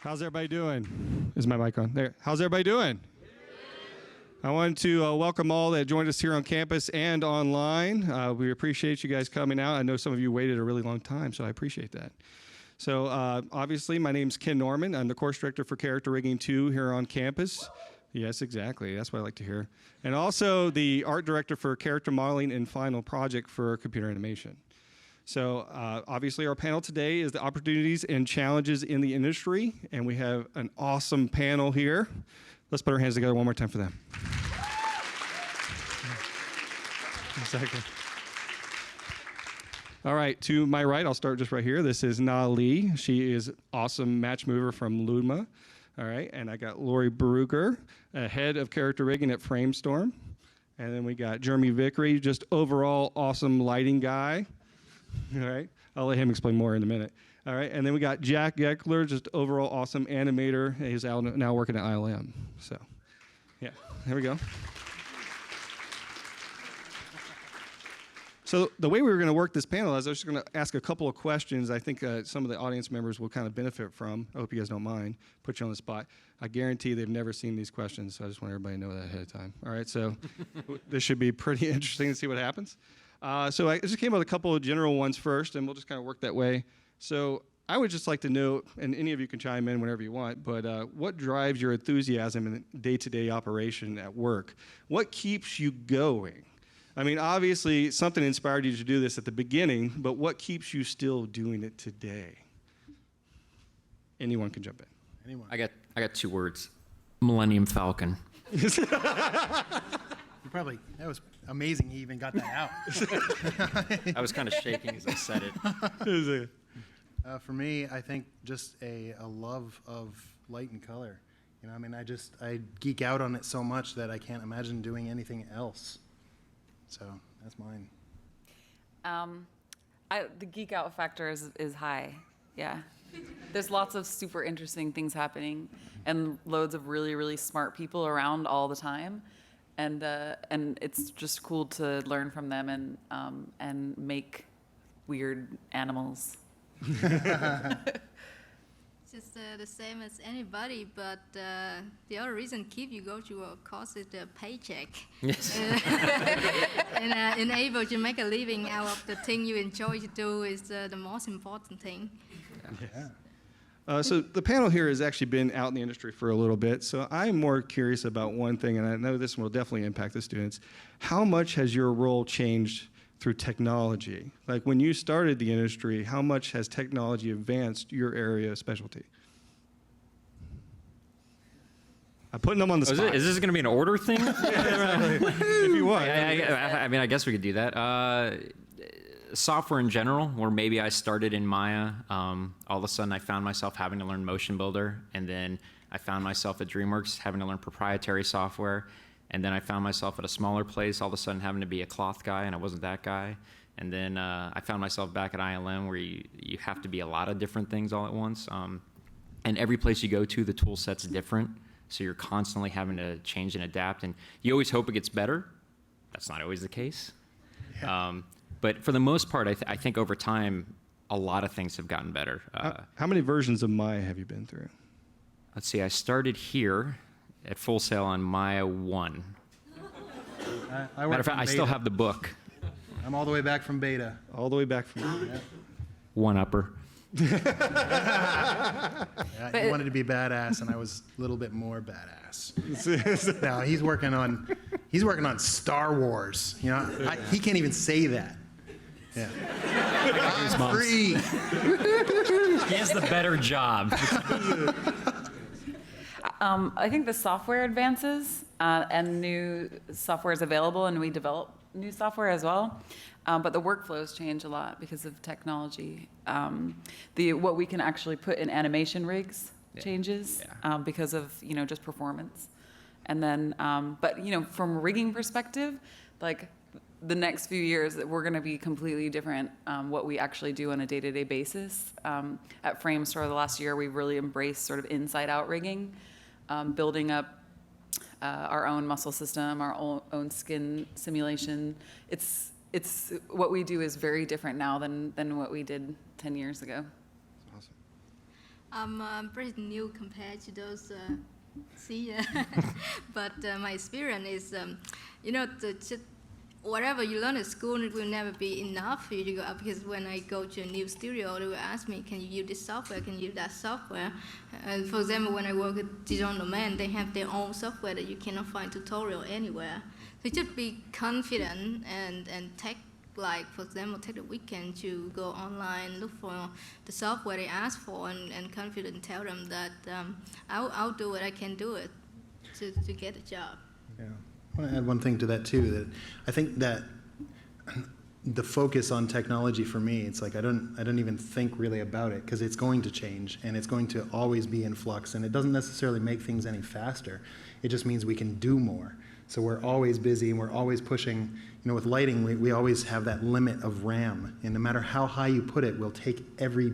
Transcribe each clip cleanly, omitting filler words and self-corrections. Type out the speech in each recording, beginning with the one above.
How's everybody doing? Is my mic on? There. How's everybody doing? I wanted to welcome all that joined us here on campus and online. We appreciate you guys coming out. I know some of you waited a really long time, so I appreciate that. So obviously, my name's Ken Norman. I'm the course director for Character Rigging 2 here on campus. Yes, exactly. That's what I like to hear. And also the art director for Character Modeling and Final Project for Computer Animation. So obviously our panel today is the opportunities and challenges in the industry, and we have an awesome panel here. Let's put our hands together one more time for them. Exactly. All right, to my right, I'll start just right here. This is Na Lee. She is awesome match mover from Luma. All right, and I got Laurie Brugger, head of character rigging at Framestore. And then we got Jeremy Vickery, just overall awesome lighting guy. All right, I'll let him explain more in a minute. All right, and then we got Jack Geckler, just overall awesome animator. He's now working at ILM. So, yeah, there we go. So the way we were going to work this panel is I was just going to ask a couple of questions I think some of the audience members will kind of benefit from. I hope you guys don't mind. Put you on the spot. I guarantee they've never seen these questions, so I just want everybody to know that ahead of time. All right, so this should be pretty interesting to see what happens. So I just came up with a couple of general ones first, and we'll just kind of work that way. So I would just like to know, and any of you can chime in whenever you want, but what drives your enthusiasm in day-to-day operation at work? What keeps you going? I mean, obviously, something inspired you to do this at the beginning, but what keeps you still doing it today? Anyone can jump in. Anyone? I got 2 words. Millennium Falcon. That was amazing he even got that out. I was kind of shaking as I said it. For me, I think just a love of light and color. You know, I mean, I geek out on it so much that I can't imagine doing anything else. So that's mine. The geek out factor is high. Yeah. There's lots of super interesting things happening and loads of really, really smart people around all the time. And it's just cool to learn from them and make weird animals. Just the same as anybody, but the other reason keep you go to a course is the paycheck. Yes. And enable to make a living out of the thing you enjoy to do is the most important thing. Yeah. So the panel here has actually been out in the industry for a little bit, so I'm more curious about one thing, and I know this one will definitely impact the students. How much has your role changed through technology? Like when you started the industry, how much has technology advanced your area of specialty? I'm putting them on the spot. Is this going to be an order thing? If you want. I mean, I guess we could do that. Software in general, where maybe I started in Maya, all of a sudden I found myself having to learn Motion Builder, and then I found myself at DreamWorks having to learn proprietary software, and then I found myself at a smaller place all of a sudden having to be a cloth guy, and I wasn't that guy. And then I found myself back at ILM where you have to be a lot of different things all at once. And every place you go to, the tool set's different, so you're constantly having to change and adapt, and you always hope it gets better. That's not always the case. Yeah. But for the most part, I think over time, a lot of things have gotten better. How many versions of Maya have you been through? Let's see, I started here at Full Sail on Maya 1. Matter of fact, I still have the book. I'm all the way back from beta. All the way back from Yeah. One upper. Yeah, he wanted to be badass, and I was a little bit more badass. Now he's working on Star Wars. You know, he can't even say that. Yeah. I'm free. He has the better job. I think the software advances and new software is available, and we develop new software as well. But the workflows change a lot because of technology. What we can actually put in animation rigs changes because of just performance. And then, but from a rigging perspective, like the next few years, we're going to be completely different what we actually do on a day-to-day basis. At Framestore the last year, we really embraced sort of inside-out rigging, building up our own muscle system, our own skin simulation. It's what we do is very different now than what we did 10 years ago. Awesome. I'm pretty new compared to those senior, but my experience is, just whatever you learn at school, it will never be enough for you to go up. Because when I go to a new studio, they will ask me, "Can you use this software? Can you use that software?" And for example, when I work at Design Domain, they have their own software that you cannot find tutorial anywhere. So just be confident and take. Like, for example, take the weekend to go online, look for the software they ask for, and confident tell them that I'll do it, I can do it to get a job. Yeah. I want to add one thing to that, too, that I think that the focus on technology for me, it's like I don't even think really about it, because it's going to change, and it's going to always be in flux, and it doesn't necessarily make things any faster. It just means we can do more. So we're always busy, and we're always pushing. With lighting, we always have that limit of RAM, and no matter how high you put it, we'll take every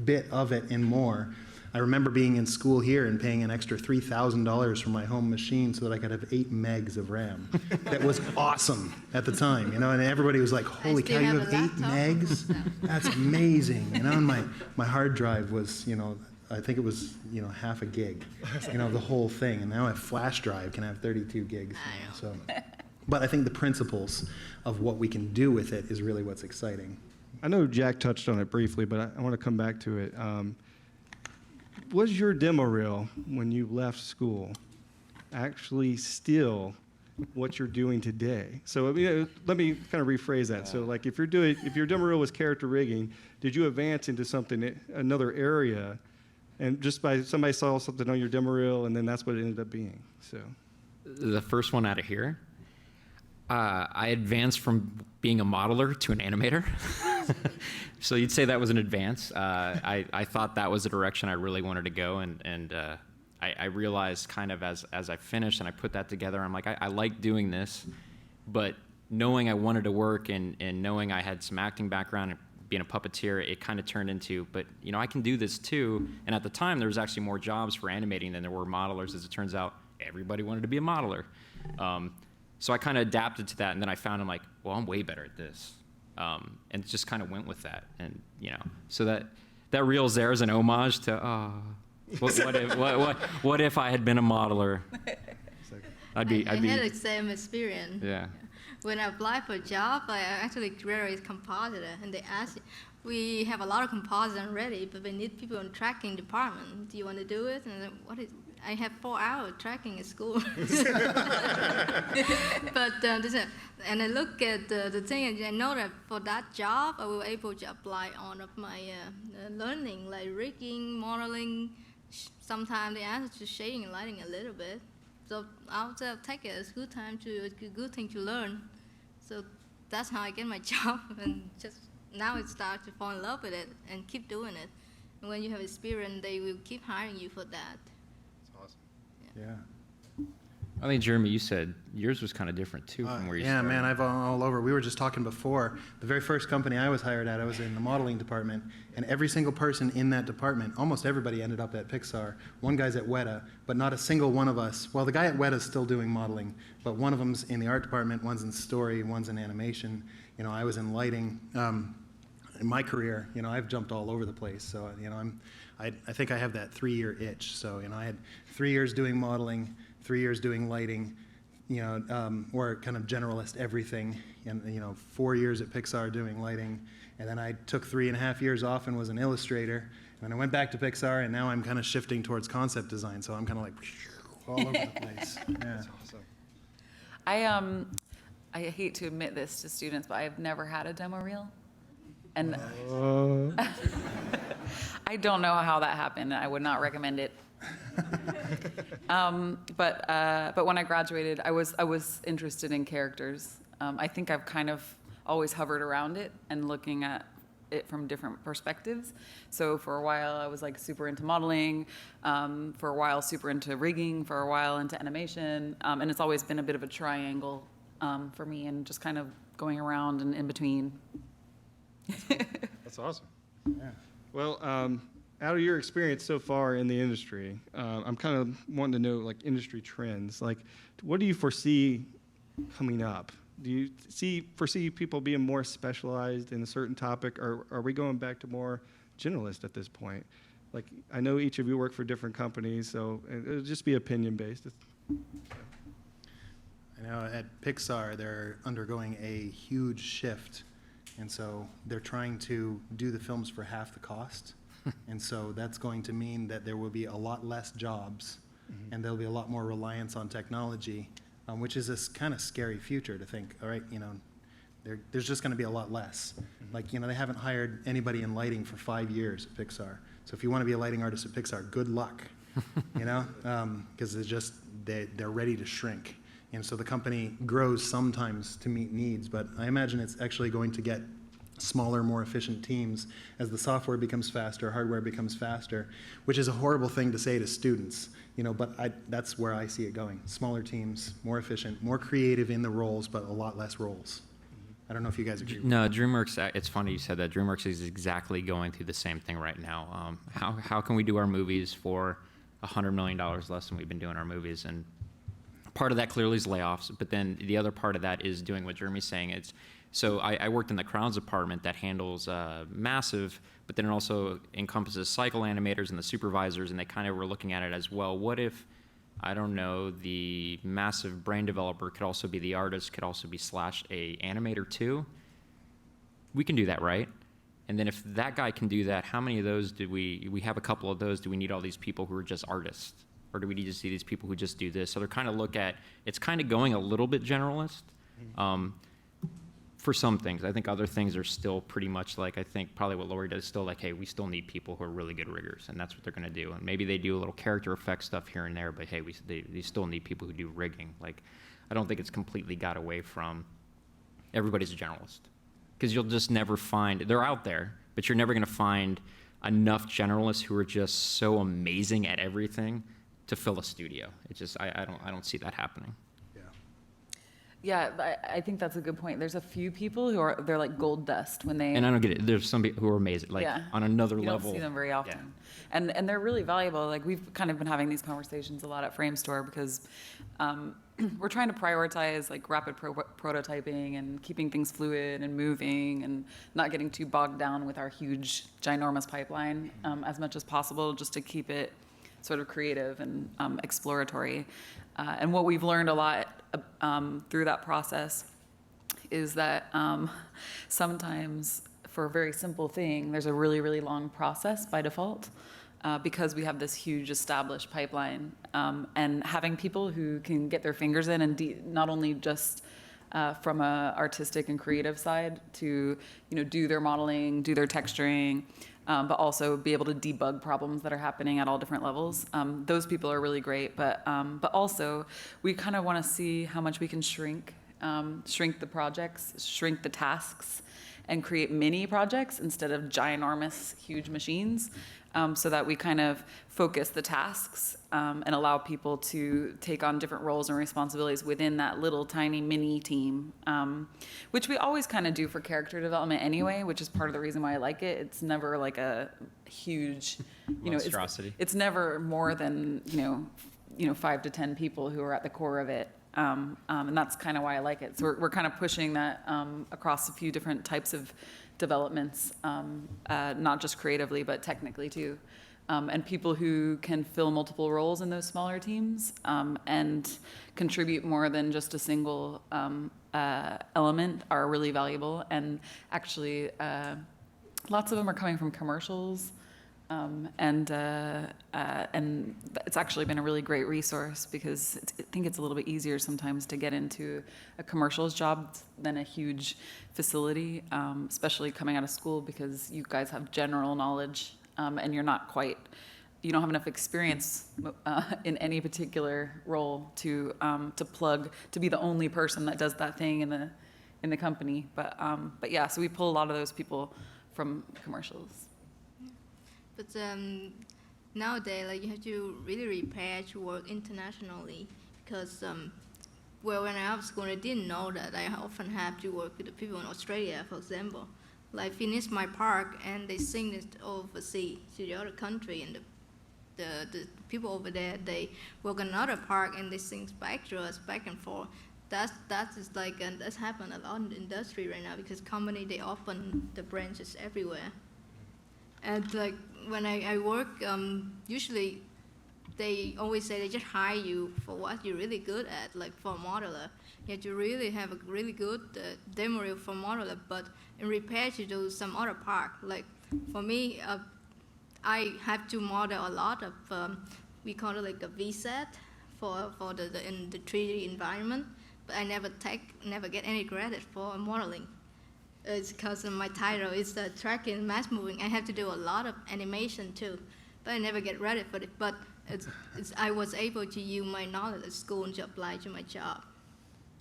bit of it and more. I remember being in school here and paying an extra $3,000 for my home machine so that I could have 8 megs of RAM. That was awesome at the time, and everybody was like, "Holy cow, you have 8 megs? That's amazing!" And my hard drive was, I think it was, half a gig, the whole thing. And now a flash drive can have 32 gigs. So, but I think the principles of what we can do with it is really what's exciting. I know Jack touched on it briefly, but I want to come back to it. Was your demo reel when you left school actually still what you're doing today? So let me kind of rephrase that. So like if your demo reel was character rigging, did you advance into another area? And just by somebody saw something on your demo reel, and then that's what it ended up being. So, the first one out of here, I advanced from being a modeler to an animator. So you'd say that was an advance. I thought that was the direction I really wanted to go, and I realized kind of as I finished and I put that together, I'm like, I like doing this, but knowing I wanted to work and knowing I had some acting background and being a puppeteer, it kind of turned into, but I can do this too. And at the time, there was actually more jobs for animating than there were modelers. As it turns out, everybody wanted to be a modeler. So I kind of adapted to that, and then I found I'm like, well, I'm way better at this, and just kind of went with that. And so that reel's there as an homage to what if I had been a modeler? I had the same experience. Yeah. When I applied for a job, I actually graduated compositor, and they asked, "We have a lot of compositors already, but we need people in tracking department. Do you want to do it?" And I have 4 hours tracking at school. But and I look at the thing, and I know that for that job, I was able to apply all of my learning, like rigging, modeling. Sometimes they ask to shading and lighting a little bit. So I'll take it as a good thing to learn. So that's how I get my job, and just now it starts to fall in love with it and keep doing it. And when you have experience, they will keep hiring you for that. That's awesome. Yeah. I think, Jeremy, you said yours was kind of different too from where you started. Yeah, man, I've all over. We were just talking before. The very first company I was hired at, I was in the modeling department, and every single person in that department, almost everybody ended up at Pixar. One guy's at Weta, but not a single one of us. Well, the guy at Weta's still doing modeling, but one of them's in the art department, one's in story, one's in animation. I was in lighting. In my career, I've jumped all over the place. So, I think I have that 3-year itch. So, I had 3 years doing modeling, 3 years doing lighting, or kind of generalist everything, and 4 years at Pixar doing lighting, and then I took 3.5 years off and was an illustrator, and I went back to Pixar, and now I'm kind of shifting towards concept design, so I'm kind of like all over the place. Yeah. That's I hate to admit this to students, but I've never had a demo reel, and I don't know how that happened. I would not recommend it. But when I graduated, I was interested in characters. I think I've kind of always hovered around it and looking at it from different perspectives. So for a while, I was like super into modeling. For a while, super into rigging. For a while, into animation. And it's always been a bit of a triangle for me, and just kind of going around and in between. That's awesome. Yeah. Well, out of your experience so far in the industry, I'm kind of wanting to know like industry trends. Like, what do you foresee coming up? Do you foresee people being more specialized in a certain topic, or are we going back to more generalist at this point? like, I know each of you work for different companies, so it'll just be opinion-based. I know at Pixar, they're undergoing a huge shift. And so they're trying to do the films for half the cost. And so that's going to mean that there will be a lot less jobs, and there'll be a lot more reliance on technology, which is this kind of scary future to think, all right, there's just going to be a lot less. Like, they haven't hired anybody in lighting for 5 years at Pixar. So if you want to be a lighting artist at Pixar, good luck, because they're ready to shrink. And so the company grows sometimes to meet needs, but I imagine it's actually going to get smaller, more efficient teams as the software becomes faster, hardware becomes faster, which is a horrible thing to say to students, but that's where I see it going. Smaller teams, more efficient, more creative in the roles, but a lot less roles. I don't know if you guys agree. No, DreamWorks, it's funny you said that. DreamWorks is exactly going through the same thing right now. How can we do our movies for $100 million less than we've been doing our movies? And part of that clearly is layoffs, but then the other part of that is doing what Jeremy's saying. So I worked in the crowds department that handles massive, but then it also encompasses cycle animators and the supervisors, and they kind of were looking at it as, well, what if, I don't know, the massive brain developer could also be the artist, could also be / a animator too? We can do that, right? And then if that guy can do that, how many of those do we have a couple of those, do we need all these people who are just artists? Or do we need to see these people who just do this? So they're kind of it's kind of going a little bit generalist for some things. I think other things are still pretty much like, I think probably what Laurie does is still like, hey, we still need people who are really good riggers, and that's what they're going to do. And maybe they do a little character effect stuff here and there, but hey, they still need people who do rigging. Like, I don't think it's completely got away from everybody's a generalist. Because you'll just never find, they're out there, but you're never going to find enough generalists who are just so amazing at everything to fill a studio. It's just, I don't see that happening. Yeah, I think that's a good point. There's a few people they're like gold dust when they. And I don't get it. There's some people who are amazing, like on another you level. You don't see them very often. Yeah. And they're really valuable. Like, we've kind of been having these conversations a lot at Framestore because we're trying to prioritize like rapid prototyping and keeping things fluid and moving and not getting too bogged down with our huge, ginormous pipeline as much as possible, just to keep it sort of creative and exploratory. And what we've learned a lot through that process is that sometimes for a very simple thing, there's a really, really long process by default because we have this huge established pipeline. And having people who can get their fingers in and not only just from a artistic and creative side to do their modeling, do their texturing, but also be able to debug problems that are happening at all different levels. Those people are really great, but also we kind of want to see how much we can shrink the projects, shrink the tasks, and create mini projects instead of ginormous, huge machines, so that we kind of focus the tasks and allow people to take on different roles and responsibilities within that little tiny mini team, which we always kind of do for character development anyway, which is part of the reason why I like it. It's never like a huge, monstrosity. It's never more than 5 to 10 people who are at the core of it. And that's kind of why I like it. So we're kind of pushing that across a few different types of developments, not just creatively, but technically too. And people who can fill multiple roles in those smaller teams and contribute more than just a single element are really valuable. And actually, lots of them are coming from commercials. And it's actually been a really great resource because I think it's a little bit easier sometimes to get into a commercials job than a huge facility, especially coming out of school because you guys have general knowledge and you don't have enough experience in any particular role to be the only person that does that thing in the company. But yeah, so we pull a lot of those people from commercials. But nowadays, like, you have to really prepare to work internationally because, when I was school, I didn't know that I often have to work with the people in Australia, for example. Like, finish my part and they sing it overseas to the other country, and the people over there, they work another part and they sing back to us, back and forth. That is like, and that's happened a lot in the industry right now because company, they open the branches everywhere. And like when I work, usually they always say they just hire you for what you're really good at, like for a modeler. Yet you really have a really good demo reel for modeler, but in repair you do some other part. Like for me, I have to model a lot of, we call it like a VSET for in the 3D environment, but I never get any credit for modeling. It's because my title is tracking Matchmoving. I have to do a lot of animation too, but I never get credit for it. But I was able to use my knowledge at school to apply to my job.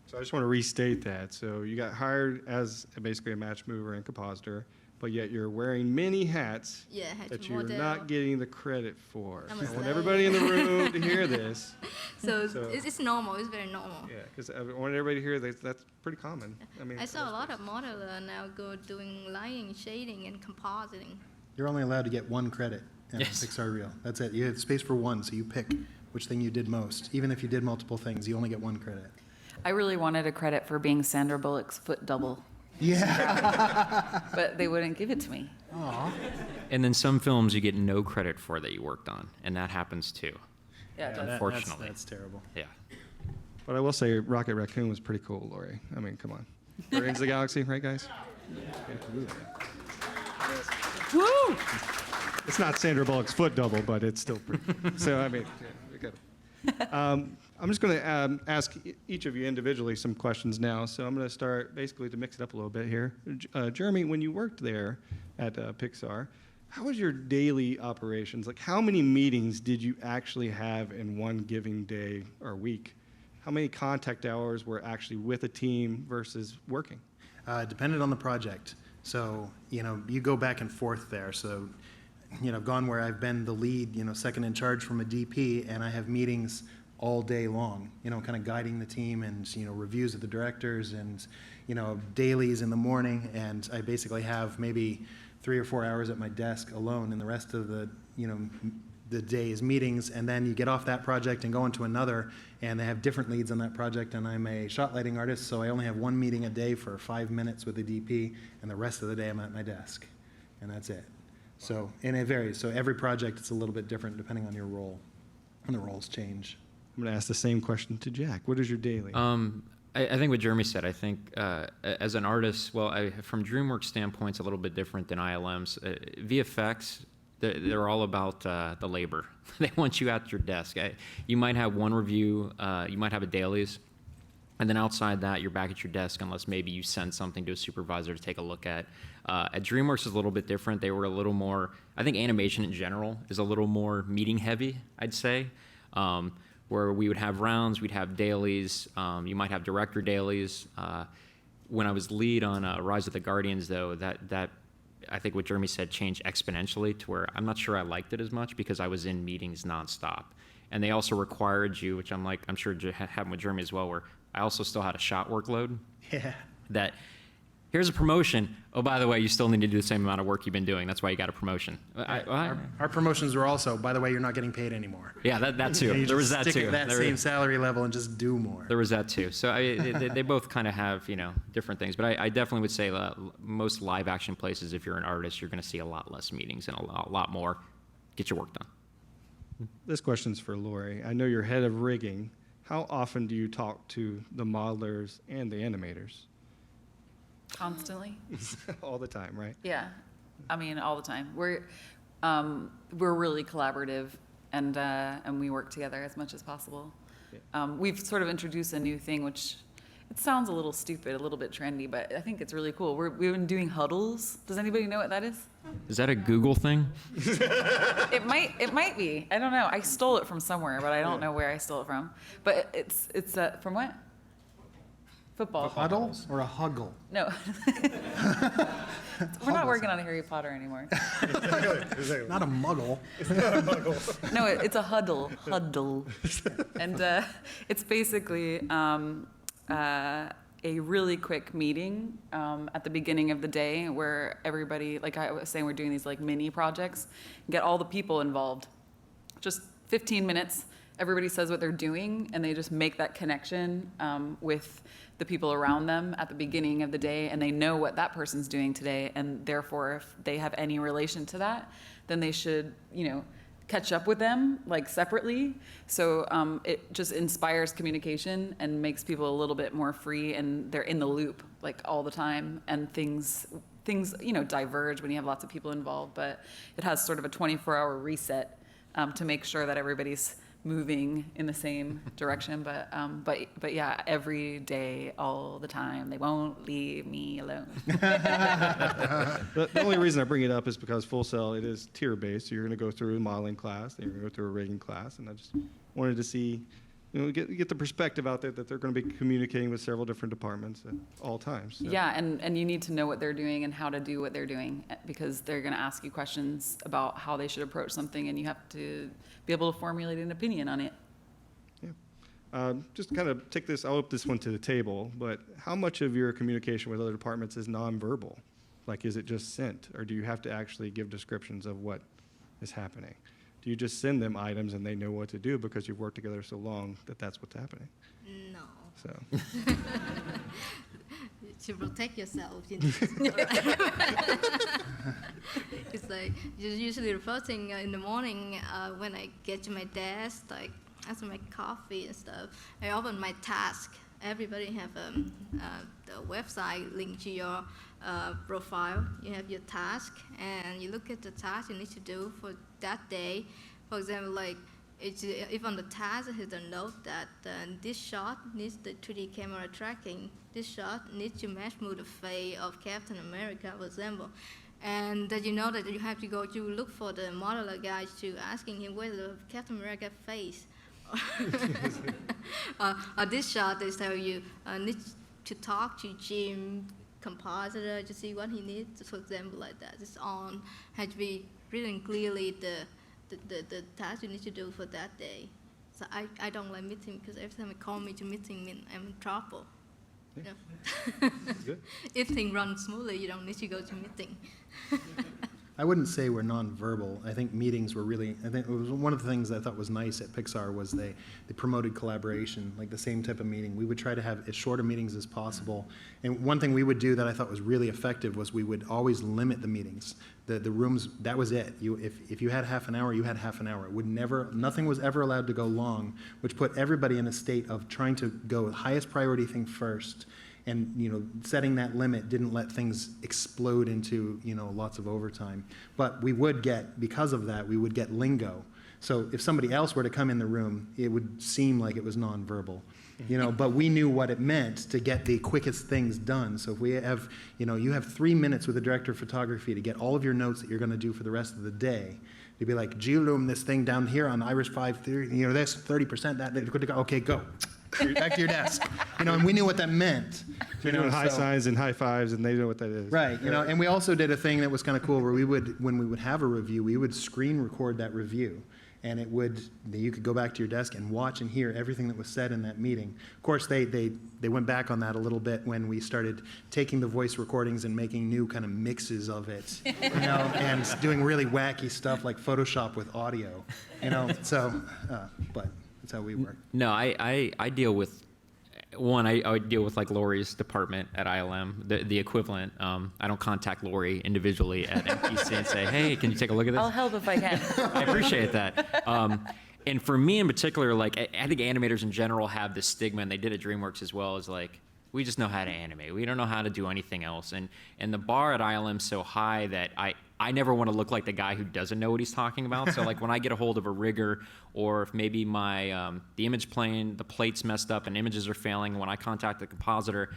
So I just want to restate that. So you got hired as basically a match mover and compositor, but yet you're wearing many hats Yeah, I had that to you're model. not getting the credit for. I'm I a want slave. everybody in the room to hear this. So, So- it's normal. It's very normal. Yeah, because I want everybody to hear that's pretty common. I mean, I saw a lot of modeler now go doing lighting, shading, and compositing. You're only allowed to get one credit in Yes. a Pixar reel. That's it. You have space for one, so you pick which thing you did most. Even if you did multiple things, you only get one credit. I really wanted a credit for being Sandra Bullock's foot double, Yeah. but they wouldn't give it to me. Aw. And then some films you get no credit for that you worked on, and that happens too. Yeah, it does. Unfortunately. That's terrible. Yeah. But I will say Rocket Raccoon was pretty cool, Laurie. I mean, come on. Guardians of the Galaxy, right, guys? Woo! It's not Sandra Bullock's foot double, but it's still pretty. So, I mean, yeah, we got it. I'm just going to ask each of you individually some questions now. So I'm going to start basically to mix it up a little bit here. Jeremy, when you worked there at Pixar, how was your daily operations? Like, how many meetings did you actually have in one given day or week? How many contact hours were actually with a team versus working? Depended on the project. So, you go back and forth there. So, I've gone where I've been the lead, second in charge from a DP, and I have meetings all day long, kind of guiding the team and, reviews of the directors and, dailies in the morning. And I basically have maybe 3 or 4 hours at my desk alone, and the rest of the, the day's meetings. And then you get off that project and go into another, and they have different leads on that project. And I'm a shot lighting artist, so I only have one meeting a day for 5 minutes with the DP, and the rest of the day I'm at my desk, and that's it. So, and it varies. So every project is a little bit different depending on your role, and the roles change. I'm going to ask the same question to Jack. What is your daily? I think what Jeremy said, I think as an artist, from DreamWorks standpoint, it's a little bit different than ILM's. VFX, they're all about the labor. They want you at your desk. You might have one review, you might have a dailies, and then outside that, you're back at your desk unless maybe you send something to a supervisor to take a look at. At DreamWorks is a little bit different. They were a little more, I think animation in general is a little more meeting heavy, I'd say, where we would have rounds, we'd have dailies, you might have director dailies. When I was lead on Rise of the Guardians, though, that I think what Jeremy said changed exponentially to where I'm not sure I liked it as much because I was in meetings nonstop. And they also required you, which I'm sure happened with Jeremy as well, where I also still had a shot workload. Yeah. That here's a promotion. Oh, by the way, you still need to do the same amount of work you've been doing. That's why you got a promotion. Our promotions were also, by the way, you're not getting paid anymore. Yeah, that too. And you There was just that stick too. at that There- same salary level and just do more. There was that too. So they both kind of have different things. But I definitely would say most live action places, if you're an artist, you're going to see a lot less meetings and a lot more get your work done. This question's for Laurie. I know you're head of rigging. How often do you talk to the modelers and the animators? Constantly. All the time, right? Yeah, I mean all the time. We're really collaborative, and we work together as much as possible. We've sort of introduced a new thing, which it sounds a little stupid, a little bit trendy, but I think it's really cool. We've been doing huddles. Does anybody know what that is? Is that a Google thing? It might be. I don't know. I stole it from somewhere, but I don't know where I stole it from. But it's from what? Football. A huddle or a huggle? No. We're not working on Harry Potter anymore. Not a muggle. No, it's a huddle. And it's basically a really quick meeting at the beginning of the day where everybody, like I was saying, we're doing these like mini projects, get all the people involved. Just 15 minutes, everybody says what they're doing, and they just make that connection with the people around them at the beginning of the day, and they know what that person's doing today, and therefore, if they have any relation to that, then they should, catch up with them like separately. So it just inspires communication and makes people a little bit more free, and they're in the loop like all the time, and things diverge when you have lots of people involved, but it has sort of a 24-hour reset to make sure that everybody's moving in the same direction. But yeah, every day, all the time, they won't leave me alone. The only reason I bring it up is because Full Sail, it is tier-based. So you're going to go through a modeling class, then you're going to go through a rigging class, and I just wanted to see, get the perspective out there that they're going to be communicating with several different departments at all times. So. Yeah, and you need to know what they're doing and how to do what they're doing, because they're going to ask you questions about how they should approach something, and you have to be able to formulate an opinion on it. Yeah. Just kind of take this, I'll up this one to the table, but how much of your communication with other departments is nonverbal? Like, is it just sent, or do you have to actually give descriptions of what is happening? Do you just send them items and they know what to do because you've worked together so long that that's what's happening? No. So. To protect yourself. It's like usually the first thing in the morning when I get to my desk, like after my coffee and stuff, I open my task. Everybody have the website linked to your profile. You have your task, and you look at the task you need to do for that day. For example, like if on the task it has a note that this shot needs the 3D camera tracking, this shot needs to match move the face of Captain America, for example. And that you know that you have to go to look for the modeler guys to asking him where the Captain America face. This shot, they tell you need to talk to Jim, compositor, to see what he needs, for example, like that. It's on, had to be written clearly the task you need to do for that day. So I don't like meeting, because every time they call me to meeting, I'm in trouble. Yeah. Yeah. Good. If things run smoothly, you don't need to go to meeting. I wouldn't say we're nonverbal. I think meetings were really, I think it was one of the things I thought was nice at Pixar was they promoted collaboration, like the same type of meeting. We would try to have as short of meetings as possible. And one thing we would do that I thought was really effective was we would always limit the meetings. The rooms, that was it. If you had half an hour, you had half an hour. It would never, nothing was ever allowed to go long, which put everybody in a state of trying to go highest priority thing first. And setting that limit didn't let things explode into lots of overtime. But we would get, because of that, we would get lingo. So if somebody else were to come in the room, it would seem like it was nonverbal. But we knew what it meant to get the quickest things done. So if we have, you have 3 minutes with the director of photography to get all of your notes that you're going to do for the rest of the day. To be like, geoloom this thing down here on Iris 5, this 30%, that, okay, go. Back to your desk. And we knew what that meant. You're doing high signs and high fives, and they know what that is. Right. And we also did a thing that was kind of cool where when we would have a review, we would screen record that review. And you could go back to your desk and watch and hear everything that was said in that meeting. Of course, they went back on that a little bit when we started taking the voice recordings and making new kind of mixes of it, and doing really wacky stuff like Photoshop with audio, So, but that's how we work. No, I deal with I deal with like Laurie's department at ILM, the equivalent. I don't contact Laurie individually at MPC and say, hey, can you take a look at this? I'll help if I can. I appreciate that. And for me in particular, like I think animators in general have this stigma, and they did at DreamWorks as well, is like, we just know how to animate. We don't know how to do anything else. And the bar at ILM is so high that I never want to look like the guy who doesn't know what he's talking about. So like when I get a hold of a rigger, or if maybe my the image plane, the plate's messed up and images are failing, when I contact the compositor,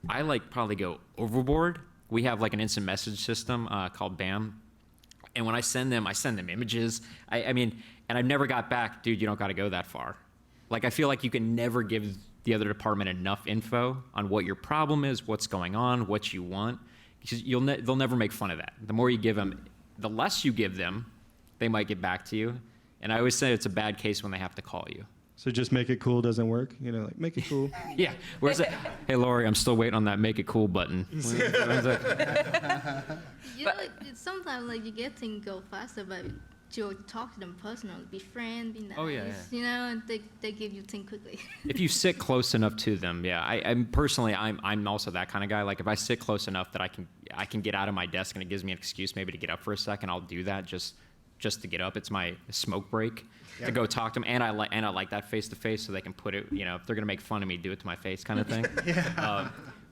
I like probably go overboard. We have like an instant message system called BAM. And when I send them images. I mean, and I've never got back, dude, you don't got to go that far. Like I feel like you can never give the other department enough info on what your problem is, what's going on, what you want. Because they'll never make fun of that. The more you give them, the less you give them, they might get back to you. And I always say it's a bad case when they have to call you. So just make it cool doesn't work? Like, make it cool. Yeah. Where's it? Hey, Laurie, I'm still waiting on that make it cool button. Sometimes like you get things go faster, but to talk to them personally, be friends, be nice. Oh, yeah. You know, and they give you things quickly. If you sit close enough to them, yeah. I'm personally, I'm also that kind of guy. Like if I sit close enough that I can get out of my desk and it gives me an excuse maybe to get up for a second, I'll do that just to get up. It's my smoke break to go talk to them, and I like that face to face, so they can put it. You know, if they're gonna make fun of me, do it to my face, kind of thing.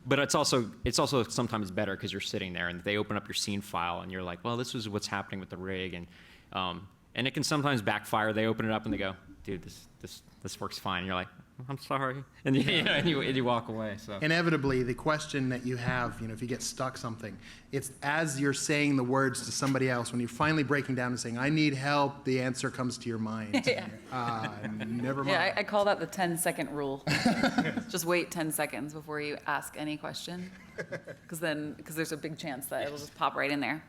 But it's also sometimes better because you're sitting there and they open up your scene file and you're like, well, this is what's happening with the rig, and it can sometimes backfire. They open it up and they go, dude, this works fine. And you're like, I'm sorry, and you walk away. So Inevitably, the question that you have, you know, if you get stuck something, it's as you're saying the words to somebody else, when you're finally breaking down and saying, I need help, the answer comes to your mind. Never mind. Yeah, I call that the 10-second rule. Just wait 10 seconds before you ask any question, because there's a big chance that it'll just pop right in there.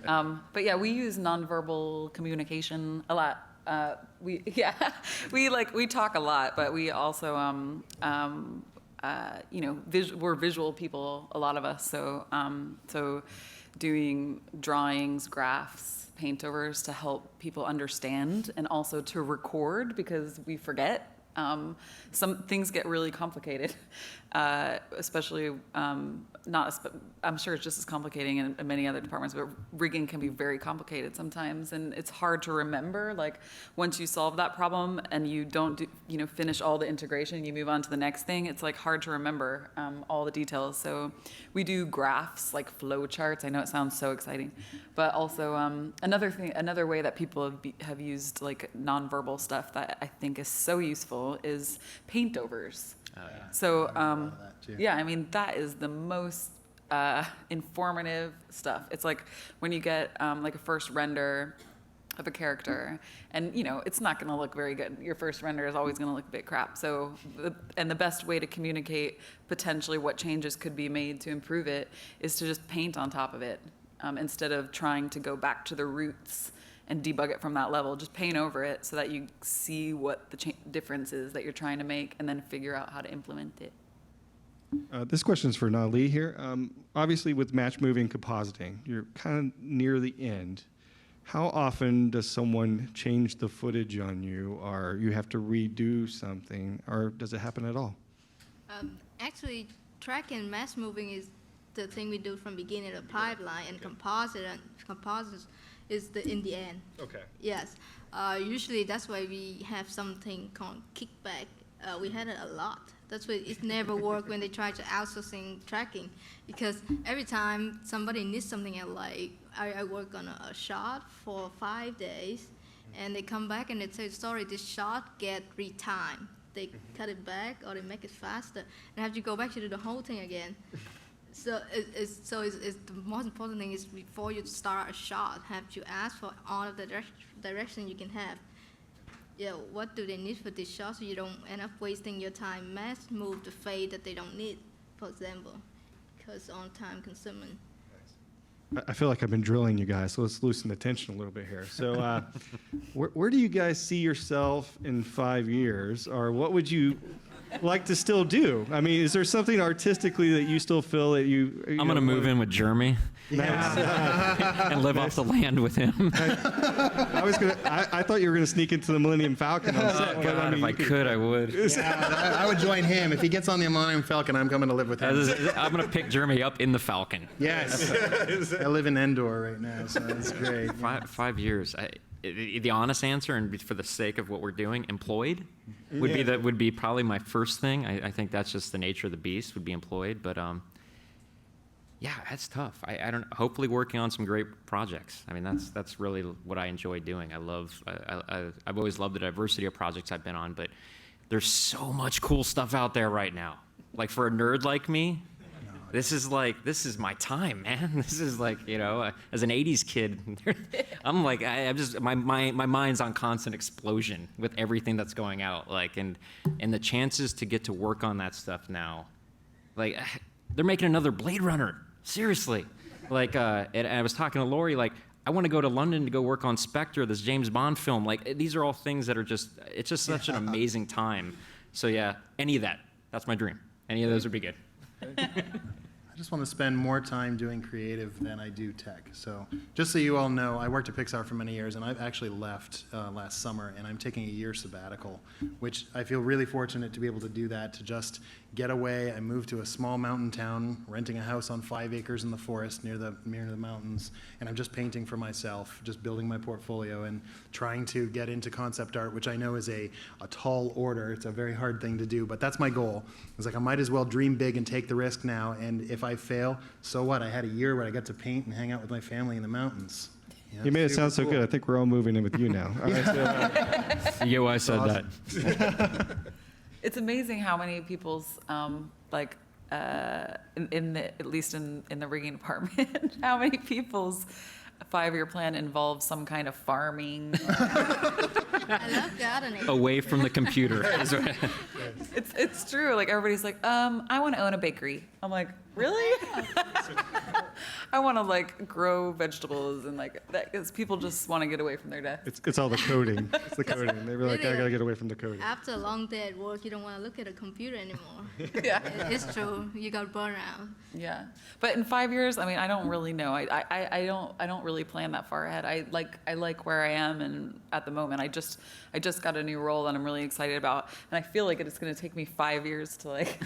But yeah, we use nonverbal communication a lot. We talk a lot, but we also we're visual people, a lot of us. So doing drawings, graphs, paintovers to help people understand, and also to record because we forget. Some things get really complicated, especially I'm sure it's just as complicating in many other departments, but rigging can be very complicated sometimes, and it's hard to remember. Like once you solve that problem and you don't finish all the integration, you move on to the next thing. It's like hard to remember all the details. So we do graphs, like flow charts. I know it sounds so exciting, but also another way that people have used like nonverbal stuff that I think is so useful is paintovers. Oh, yeah. So I mean that is the most informative stuff. It's like when you get like a first render of a character, and it's not going to look very good. Your first render is always going to look a bit crap. So the best way to communicate potentially what changes could be made to improve it is to just paint on top of it, instead of trying to go back to the roots and debug it from that level. Just paint over it so that you see what the difference is that you're trying to make, and then figure out how to implement it. This question is for Nali here. Obviously, with Matchmoving compositing, you're kind of near the end. How often does someone change the footage on you, or you have to redo something, or does it happen at all? Actually, track and Matchmoving is the thing we do from beginning of the pipeline, and composites is in the end. Okay. Yes. Usually that's why we have something called kickback. We had it a lot. That's why it never worked when they try to outsourcing tracking, because every time somebody needs something, like I work on a shot for 5 days, and they come back and they say, sorry, this shot get retimed. They cut it back or they make it faster, and have to go back to do the whole thing again. So it's the most important thing is before you start a shot, have to ask for all of the direction you can have. Yeah, what do they need for this shot, so you don't end up wasting your time. Move the fade that they don't need, for example, because on time consuming. I feel like I've been drilling you guys, so let's loosen the tension a little bit here. So where do you guys see yourself in 5 years, or what would you like to still do? I mean, is there something artistically that you still feel that I'm going to move in with Jeremy. And live off the land with him. I thought you were gonna sneak into the Millennium Falcon on set. Oh, God, if I could, I would. Yeah, I would join him. If he gets on the Millennium Falcon, I'm coming to live with him. I'm going to pick Jeremy up in the Falcon. Yes. I live in Endor right now, so that's great. 5 years. The honest answer, and for the sake of what we're doing, employed would be probably my first thing. I think that's just the nature of the beast, would be employed. But yeah, that's tough. I don't. Hopefully, working on some great projects. I mean, that's really what I enjoy doing. I've always loved the diversity of projects I've been on, but there's so much cool stuff out there right now. Like for a nerd like me, this is my time, man. This is like, as an '80s kid, I'm like, I'm just my mind's on constant explosion with everything that's going out. Like, and the chances to get to work on that stuff now, like, they're making another Blade Runner. Seriously, like, and I was talking to Laurie, like, I want to go to London to go work on Spectre, this James Bond film. Like, these are all things that are it's just such an amazing time. So yeah, any of that, that's my dream. Any of those would be good. I just want to spend more time doing creative than I do tech. So just so you all know, I worked at Pixar for many years, and I've actually left last summer, and I'm taking a year sabbatical, which I feel really fortunate to be able to do that, to just get away. I moved to a small mountain town, renting a house on 5 acres in the forest near the mountains, and I'm just painting for myself, just building my portfolio and trying to get into concept art, which I know is a tall order. It's a very hard thing to do, but that's my goal. It's like I might as well dream big and take the risk now, and if I fail, so what? I had a year where I got to paint and hang out with my family in the mountains. You made it sound so good. I think we're all moving in with you now. All right, so, You get why I said that. It's amazing how many people's at least in the rigging department, how many people's 5-year plan involves some kind of farming. I love gardening. Away from the computer. It's true. Like everybody's like, I want to own a bakery. I'm like, really? I want to like grow vegetables and like that, because people just want to get away from their desk. it's all the coding. It's the coding. They were like, I gotta get away from the coding. After a long day at work, you don't want to look at a computer anymore. Yeah. It's true. You got burned out. Yeah, but in 5 years, I mean, I don't really know. I don't really plan that far ahead. I like where I am, and at the moment, I just got a new role that I'm really excited about, and I feel like it's going to take me 5 years to like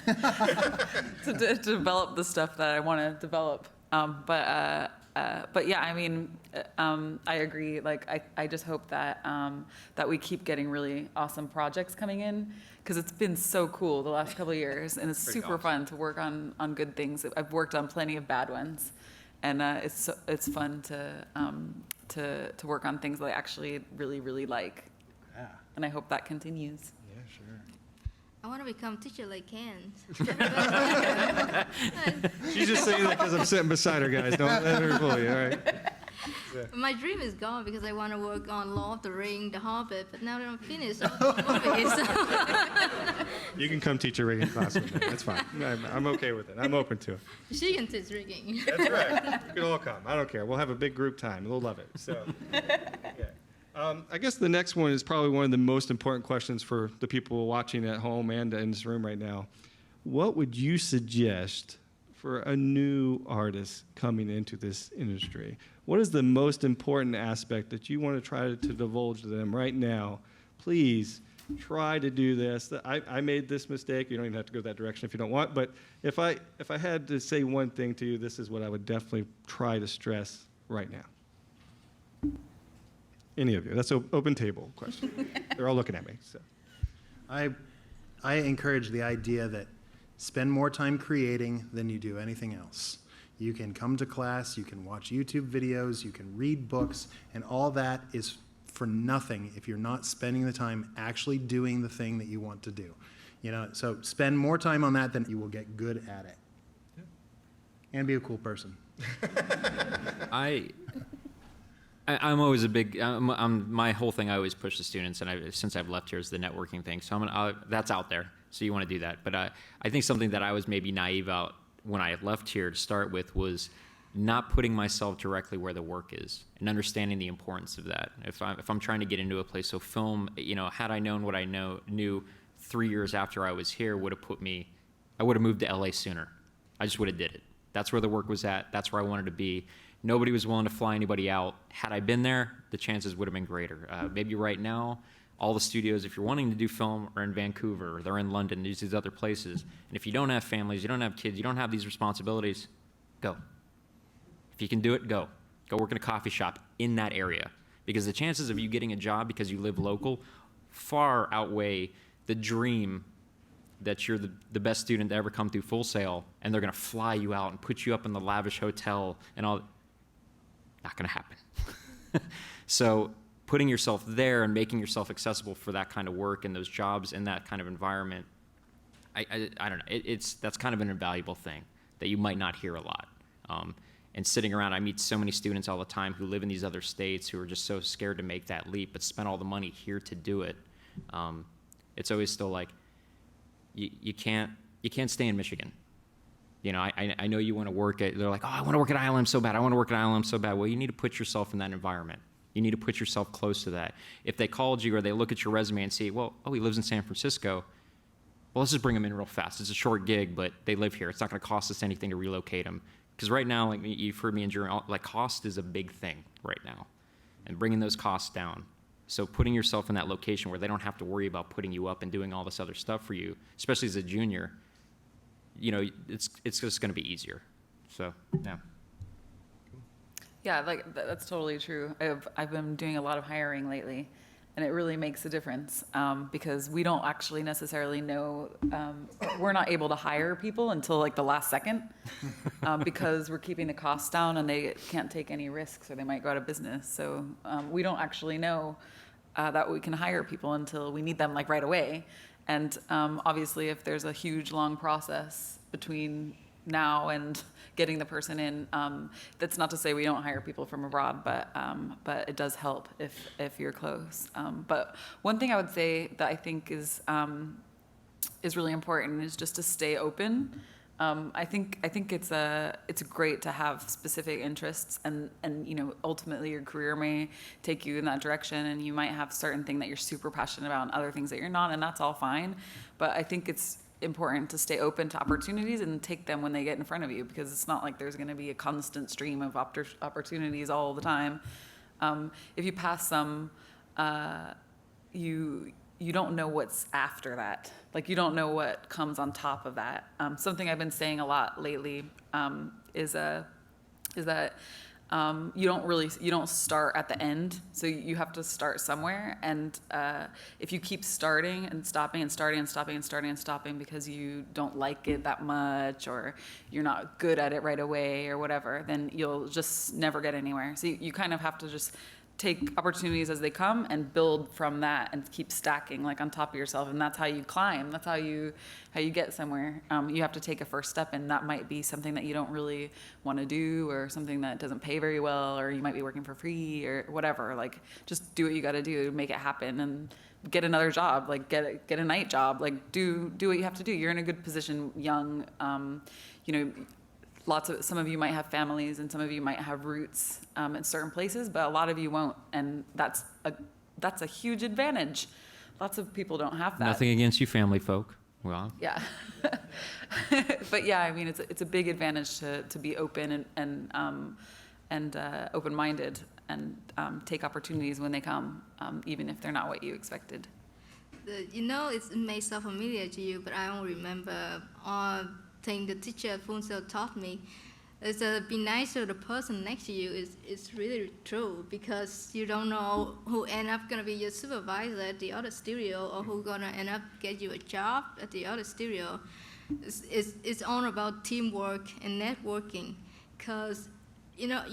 to develop the stuff that I want to develop. But yeah, I mean, I agree. Like, I just hope that that we keep getting really awesome projects coming in, because it's been so cool the last couple of years, and it's super fun to work on good things. I've worked on plenty of bad ones, and it's fun to work on things that I actually really like. Yeah. And I hope that continues. Yeah, sure. I want to become teacher like Ken. She's just saying that because I'm sitting beside her, guys. Don't let her fool you, all right? My dream is gone because I want to work on Lord of the Ring, The Hobbit, but now that I'm finished all the movies. You can come teach a rigging class with me. That's fine. I'm okay with it. I'm open to it. She can teach rigging. That's right. You can all come. I don't care. We'll have a big group time. They'll love it. So, okay. I guess the next one is probably one of the most important questions for the people watching at home and in this room right now. What would you suggest for a new artist coming into this industry? What is the most important aspect that you want to try to divulge to them right now? Please try to do this. I made this mistake. You don't even have to go that direction if you don't want. But if I had to say one thing to you, this is what I would definitely try to stress right now. Any of you? That's an open table question. They're all looking at me. So. I encourage the idea that spend more time creating than you do anything else. You can come to class, you can watch YouTube videos, you can read books, and all that is for nothing if you're not spending the time actually doing the thing that you want to do. You know, so spend more time on that than you will get good at it. Yeah. And be a cool person. I'm always a big. My whole thing, I always push the students, and since I've left here, is the networking thing. So that's out there. So you want to do that. But I think something that I was maybe naive about when I left here to start with was not putting myself directly where the work is and understanding the importance of that. If I'm trying to get into a place, so film, you know, had I known what I knew 3 years after I was here, I would have moved to LA sooner. I just would have did it. That's where the work was at. That's where I wanted to be. Nobody was willing to fly anybody out. Had I been there, the chances would have been greater. Maybe right now, all the studios, if you're wanting to do film, are in Vancouver, or they're in London, these other places. And if you don't have families, you don't have kids, you don't have these responsibilities, go. If you can do it, go. Go work in a coffee shop in that area. Because the chances of you getting a job because you live local far outweigh the dream that you're the best student to ever come through Full Sail, and they're going to fly you out and put you up in the lavish hotel and all. Not going to happen. So putting yourself there and making yourself accessible for that kind of work and those jobs in that kind of environment, I don't know. That's kind of an invaluable thing that you might not hear a lot. And sitting around, I meet so many students all the time who live in these other states who are just so scared to make that leap, but spend all the money here to do it. It's always still like, you can't stay in Michigan. You know, I know you want to work at, they're like, oh, I want to work at ILM so bad. I want to work at ILM so bad. Well, you need to put yourself in that environment. You need to put yourself close to that. If they called you or they look at your resume and see, well, oh, he lives in San Francisco, well, let's just bring them in real fast. It's a short gig, but they live here. It's not going to cost us anything to relocate them. Because right now, like you've heard me and Jeremy, like cost is a big thing right now, and bringing those costs down. So putting yourself in that location where they don't have to worry about putting you up and doing all this other stuff for you, especially as a junior, you know, it's just going to be easier. So, yeah. Yeah, like that's totally true. I've been doing a lot of hiring lately, and it really makes a difference because we don't actually necessarily know. We're not able to hire people until like the last second because we're keeping the costs down, and they can't take any risks, or they might go out of business. So we don't actually know that we can hire people until we need them like right away. And obviously, if there's a huge long process between now and getting the person in, that's not to say we don't hire people from abroad, but it does help if you're close. But one thing I would say that I think is really important is just to stay open. I think it's great to have specific interests, and you know, ultimately your career may take you in that direction, and you might have certain thing that you're super passionate about and other things that you're not, and that's all fine. But I think it's important to stay open to opportunities and take them when they get in front of you, because it's not like there's going to be a constant stream of opportunities all the time. If you pass some, you don't know what's after that. Like, you don't know what comes on top of that. Something I've been saying a lot lately is that you don't start at the end. So you have to start somewhere. And if you keep starting and stopping and starting and stopping and starting and stopping because you don't like it that much, or you're not good at it right away or whatever, then you'll just never get anywhere. So you kind of have to just take opportunities as they come and build from that and keep stacking like on top of yourself. And that's how you climb. That's how you get somewhere. You have to take a first step, and that might be something that you don't really want to do, or something that doesn't pay very well, or you might be working for free or whatever. Like, just do what you got to do to make it happen, and get another job, like get a night job, like do what you have to do. You're in a good position, young, you know, some of you might have families, and some of you might have roots in certain places, but a lot of you won't, and that's a huge advantage. Lots of people don't have that. Nothing against you family folk. Well, yeah. But yeah, I mean, it's a big advantage to be open and open-minded, and take opportunities when they come, even if they're not what you expected. You know, it may sound familiar to you, but I don't remember thing the teacher at Framestore taught me is be nice to the person next to you is really true, because you don't know who end up gonna be your supervisor at the other studio, or who gonna end up get you a job at the other studio. It's all about teamwork and networking, because you know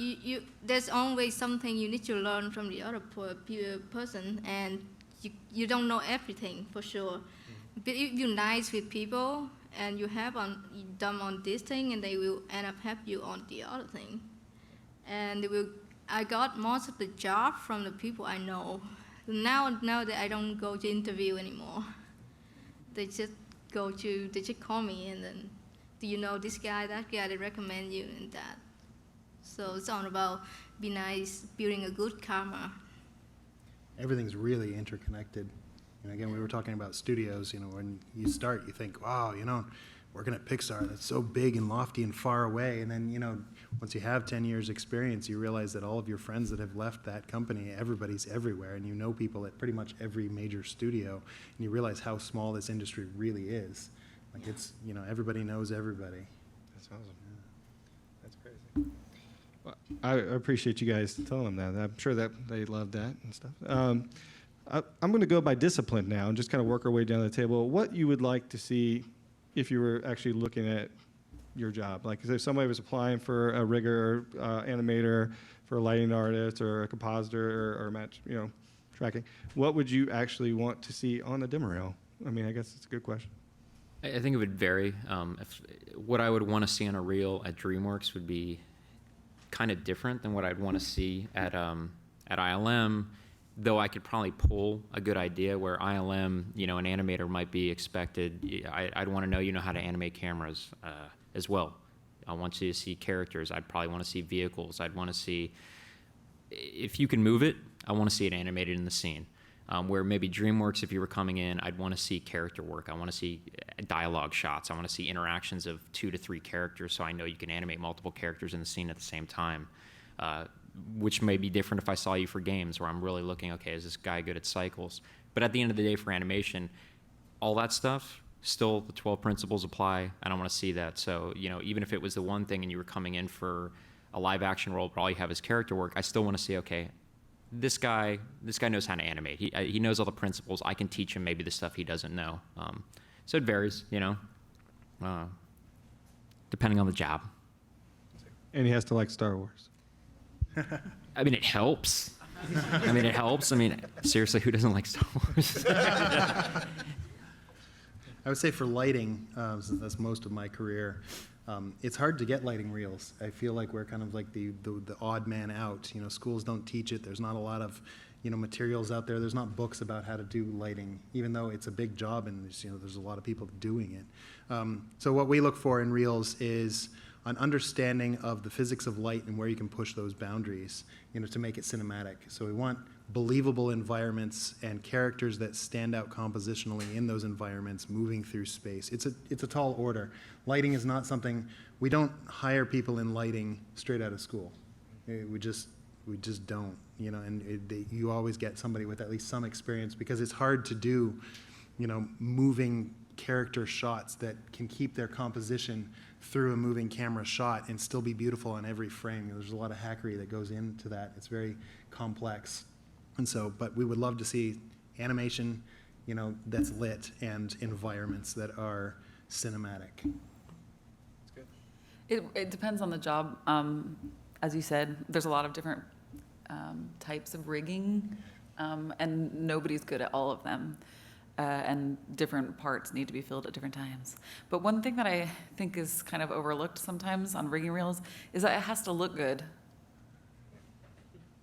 there's always something you need to learn from the other person, and you don't know everything for sure. But if you're nice with people, and you have them on this thing, and they will end up help you on the other thing. And I got most of the job from the people I know. Now that I don't go to interview anymore, they just call me, and then, do you know this guy, that guy, they recommend you, and that. So it's all about be nice, building a good karma. Everything's really interconnected. And again, we were talking about studios. You know, when you start, you think, wow, you know, working at Pixar, that's so big and lofty and far away. And then, you know, once you have 10 years experience, you realize that all of your friends that have left that company, everybody's everywhere, and you know people at pretty much every major studio, and you realize how small this industry really is. Like, it's, you know, everybody knows everybody. That's awesome. Yeah. That's crazy. Well, I appreciate you guys telling them that. I'm sure that they love that and stuff. I'm going to go by discipline now and just kind of work our way down the table. What you would like to see if you were actually looking at your job? Like, if somebody was applying for a rigger, animator, for a lighting artist, or a compositor, or match, you know, tracking, what would you actually want to see on the Demoreel? I mean, I guess it's a good question. I think it would vary. What I would want to see on a reel at DreamWorks would be kind of different than what I'd want to see at ILM. Though I could probably pull a good idea where ILM, you know, an animator might be expected. I'd want to know, you know, how to animate cameras as well. I want you to see characters. I'd probably want to see vehicles. I'd want to see, if you can move it, I want to see it animated in the scene. Where maybe DreamWorks, if you were coming in, I'd want to see character work. I want to see dialogue shots. I want to see interactions of 2 to 3 characters, so I know you can animate multiple characters in the scene at the same time, which may be different if I saw you for games where I'm really looking, okay, is this guy good at cycles? But at the end of the day, for animation, all that stuff, still the 12 principles apply. I don't want to see that. So, even if it was the one thing and you were coming in for a live action role, but all you have is character work, I still want to see, okay, this guy knows how to animate. He knows all the principles. I can teach him maybe the stuff he doesn't know. So it varies, depending on the job. And he has to like Star Wars. I mean, it helps. Seriously, who doesn't like Star Wars? I would say for lighting, since that's most of my career, it's hard to get lighting reels. I feel like we're kind of like the odd man out. Schools don't teach it. There's not a lot of materials out there. There's not books about how to do lighting, even though it's a big job and there's a lot of people doing it. So what we look for in reels is an understanding of the physics of light and where you can push those boundaries, to make it cinematic. So we want believable environments and characters that stand out compositionally in those environments, moving through space. It's a tall order. Lighting is not something, we don't hire people in lighting straight out of school. We just don't, you always get somebody with at least some experience, because it's hard to do, moving character shots that can keep their composition through a moving camera shot and still be beautiful on every frame. There's a lot of hackery that goes into that. It's very complex. And so, but we would love to see animation, that's lit, and environments that are cinematic. It depends on the job. As you said, there's a lot of different types of rigging, and nobody's good at all of them. And different parts need to be filled at different times. But one thing that I think is kind of overlooked sometimes on rigging reels is that it has to look good.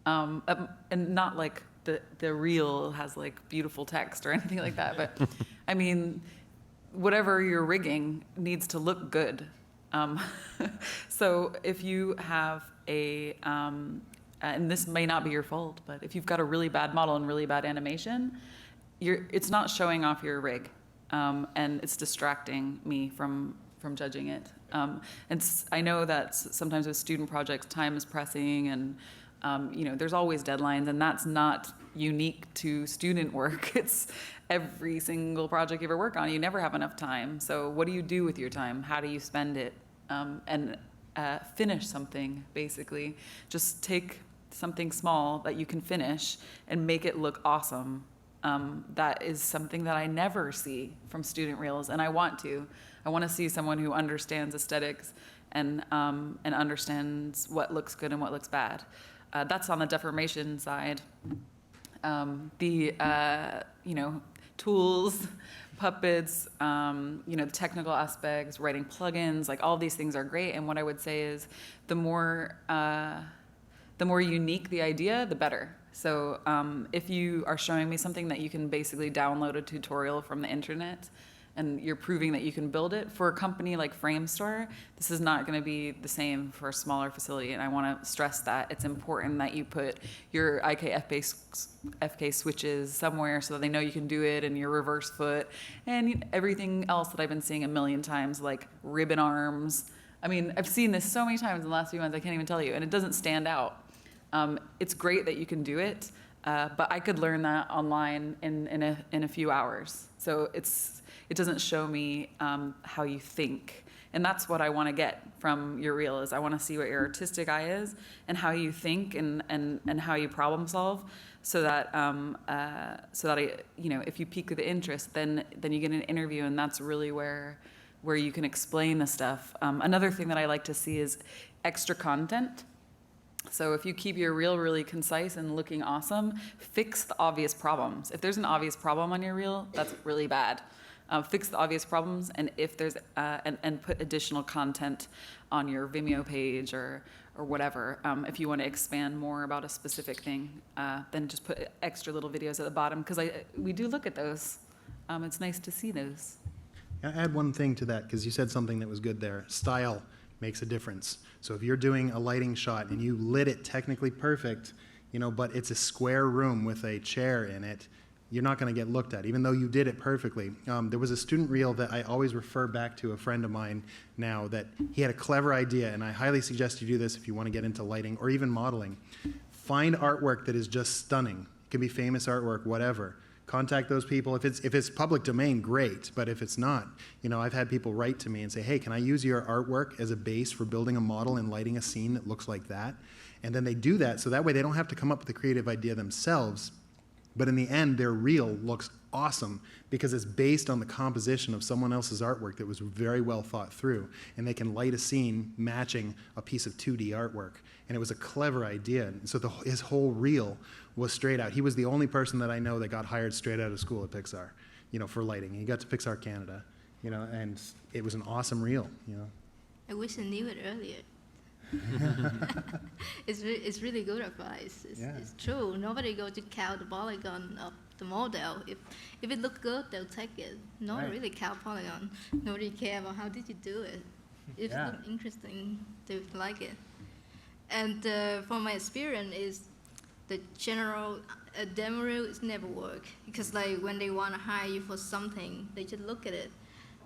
And not like the reel has like beautiful text or anything like that, but I mean, whatever you're rigging needs to look good. So if you have and this may not be your fault, but if you've got a really bad model and really bad animation, it's not showing off your rig, and it's distracting me from judging it. And I know that sometimes with student projects, time is pressing, and there's always deadlines, and that's not unique to student work. It's every single project you ever work on. You never have enough time. So what do you do with your time? How do you spend it? And finish something, basically. Just take something small that you can finish and make it look awesome. That is something that I never see from student reels, and I want to. I want to see someone who understands aesthetics and understands what looks good and what looks bad. That's on the deformation side. Tools, puppets, the technical aspects, writing plugins, like all these things are great. And what I would say is the more unique the idea, the better. So if you are showing me something that you can basically download a tutorial from the internet and you're proving that you can build it, for a company like Framestore, this is not going to be the same for a smaller facility. And I want to stress that it's important that you put your IK-FK switches somewhere so that they know you can do it, and your reverse foot, and everything else that I've been seeing a million times, like ribbon arms. I mean, I've seen this so many times in the last few months, I can't even tell you, and it doesn't stand out. It's great that you can do it, but I could learn that online in a few hours. So it doesn't show me how you think, and that's what I want to get from your reel. Is I want to see what your artistic eye is and how you think and how you problem solve, so that if you pique the interest, then you get an interview, and that's really where you can explain the stuff. Another thing that I like to see is extra content. So if you keep your reel really concise and looking awesome, fix the obvious problems. If there's an obvious problem on your reel, that's really bad. Fix the obvious problems, and if there's and put additional content on your Vimeo page or whatever. If you want to expand more about a specific thing, then just put extra little videos at the bottom, because we do look at those. It's nice to see those. I'll add one thing to that, because you said something that was good there. Style makes a difference. So if you're doing a lighting shot and you lit it technically perfect, but it's a square room with a chair in it, you're not going to get looked at, even though you did it perfectly. There was a student reel that I always refer back to, a friend of mine now, that he had a clever idea, and I highly suggest you do this if you want to get into lighting or even modeling. Find artwork that is just stunning. It can be famous artwork, whatever. Contact those people. If it's public domain, great. But if it's not, I've had people write to me and say, hey, can I use your artwork as a base for building a model and lighting a scene that looks like that? And then they do that, so that way they don't have to come up with a creative idea themselves. But in the end, their reel looks awesome because it's based on the composition of someone else's artwork that was very well thought through. And they can light a scene matching a piece of 2D artwork. And it was a clever idea. And so his whole reel was straight out. He was the only person that I know that got hired straight out of school at Pixar, for lighting. He got to Pixar Canada, and it was an awesome reel, I wish I knew it earlier. It's really good advice. It's true. Nobody go to count the polygon of the model. If it looks good, they'll take it. No one really count polygon. Nobody care about how did you do it. If it looks interesting, they would like it. And from my experience is the general Demoreels never work because like when they want to hire you for something, they just look at it.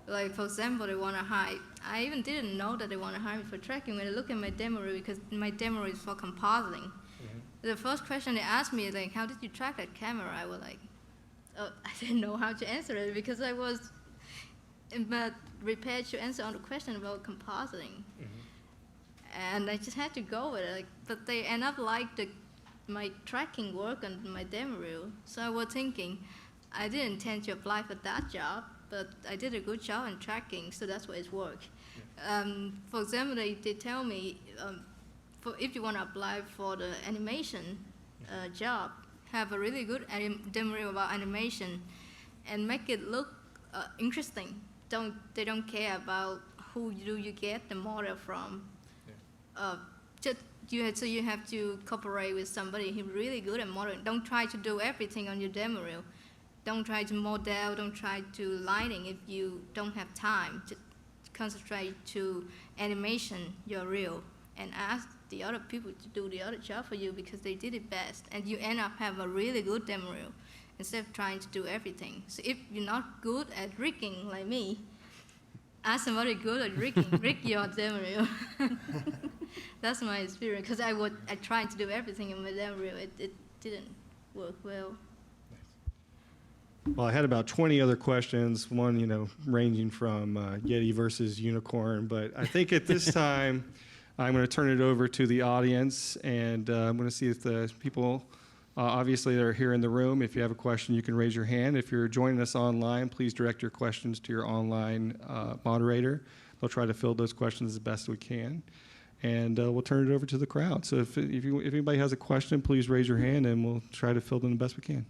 Like, for example, they want to hire, I even didn't know that they want to hire me for tracking when I look at my demo reel, because my demo reel is for compositing. Mm-hmm. The first question they asked me is like, how did you track that camera? I was like, I didn't know how to answer it because I was prepared to answer on the question about compositing. Mm-hmm. And I just had to go with it. Like, but they end up like my tracking work on my demo reel. So I was thinking, I didn't intend to apply for that job, but I did a good job in tracking, so that's why it's work. Yeah. For example, they tell me, if you want to apply for the animation job, have a really good demo reel about animation, and make it look interesting. They don't care about who do you get the model from. Yeah. So you have to cooperate with somebody who's really good at modeling. Don't try to do everything on your demo reel. Don't try to model, don't try to lighting if you don't have time. Just concentrate to animation, your reel, and ask the other people to do the other job for you because they did it best. And you end up have a really good demo reel instead of trying to do everything. So if you're not good at rigging like me, ask somebody good at rigging, rig your demo reel. That's my experience, because I tried to do everything in my demo reel. It didn't work well. Well, I had about 20 other questions, one, ranging from Yeti versus unicorn. But I think at this time, I'm going to turn it over to the audience, and I'm going to see if the people, obviously, that are here in the room, if you have a question, you can raise your hand. If you're joining us online, please direct your questions to your online moderator. They'll try to fill those questions as best we can. And we'll turn it over to the crowd. So if anybody has a question, please raise your hand, and we'll try to fill them the best we can.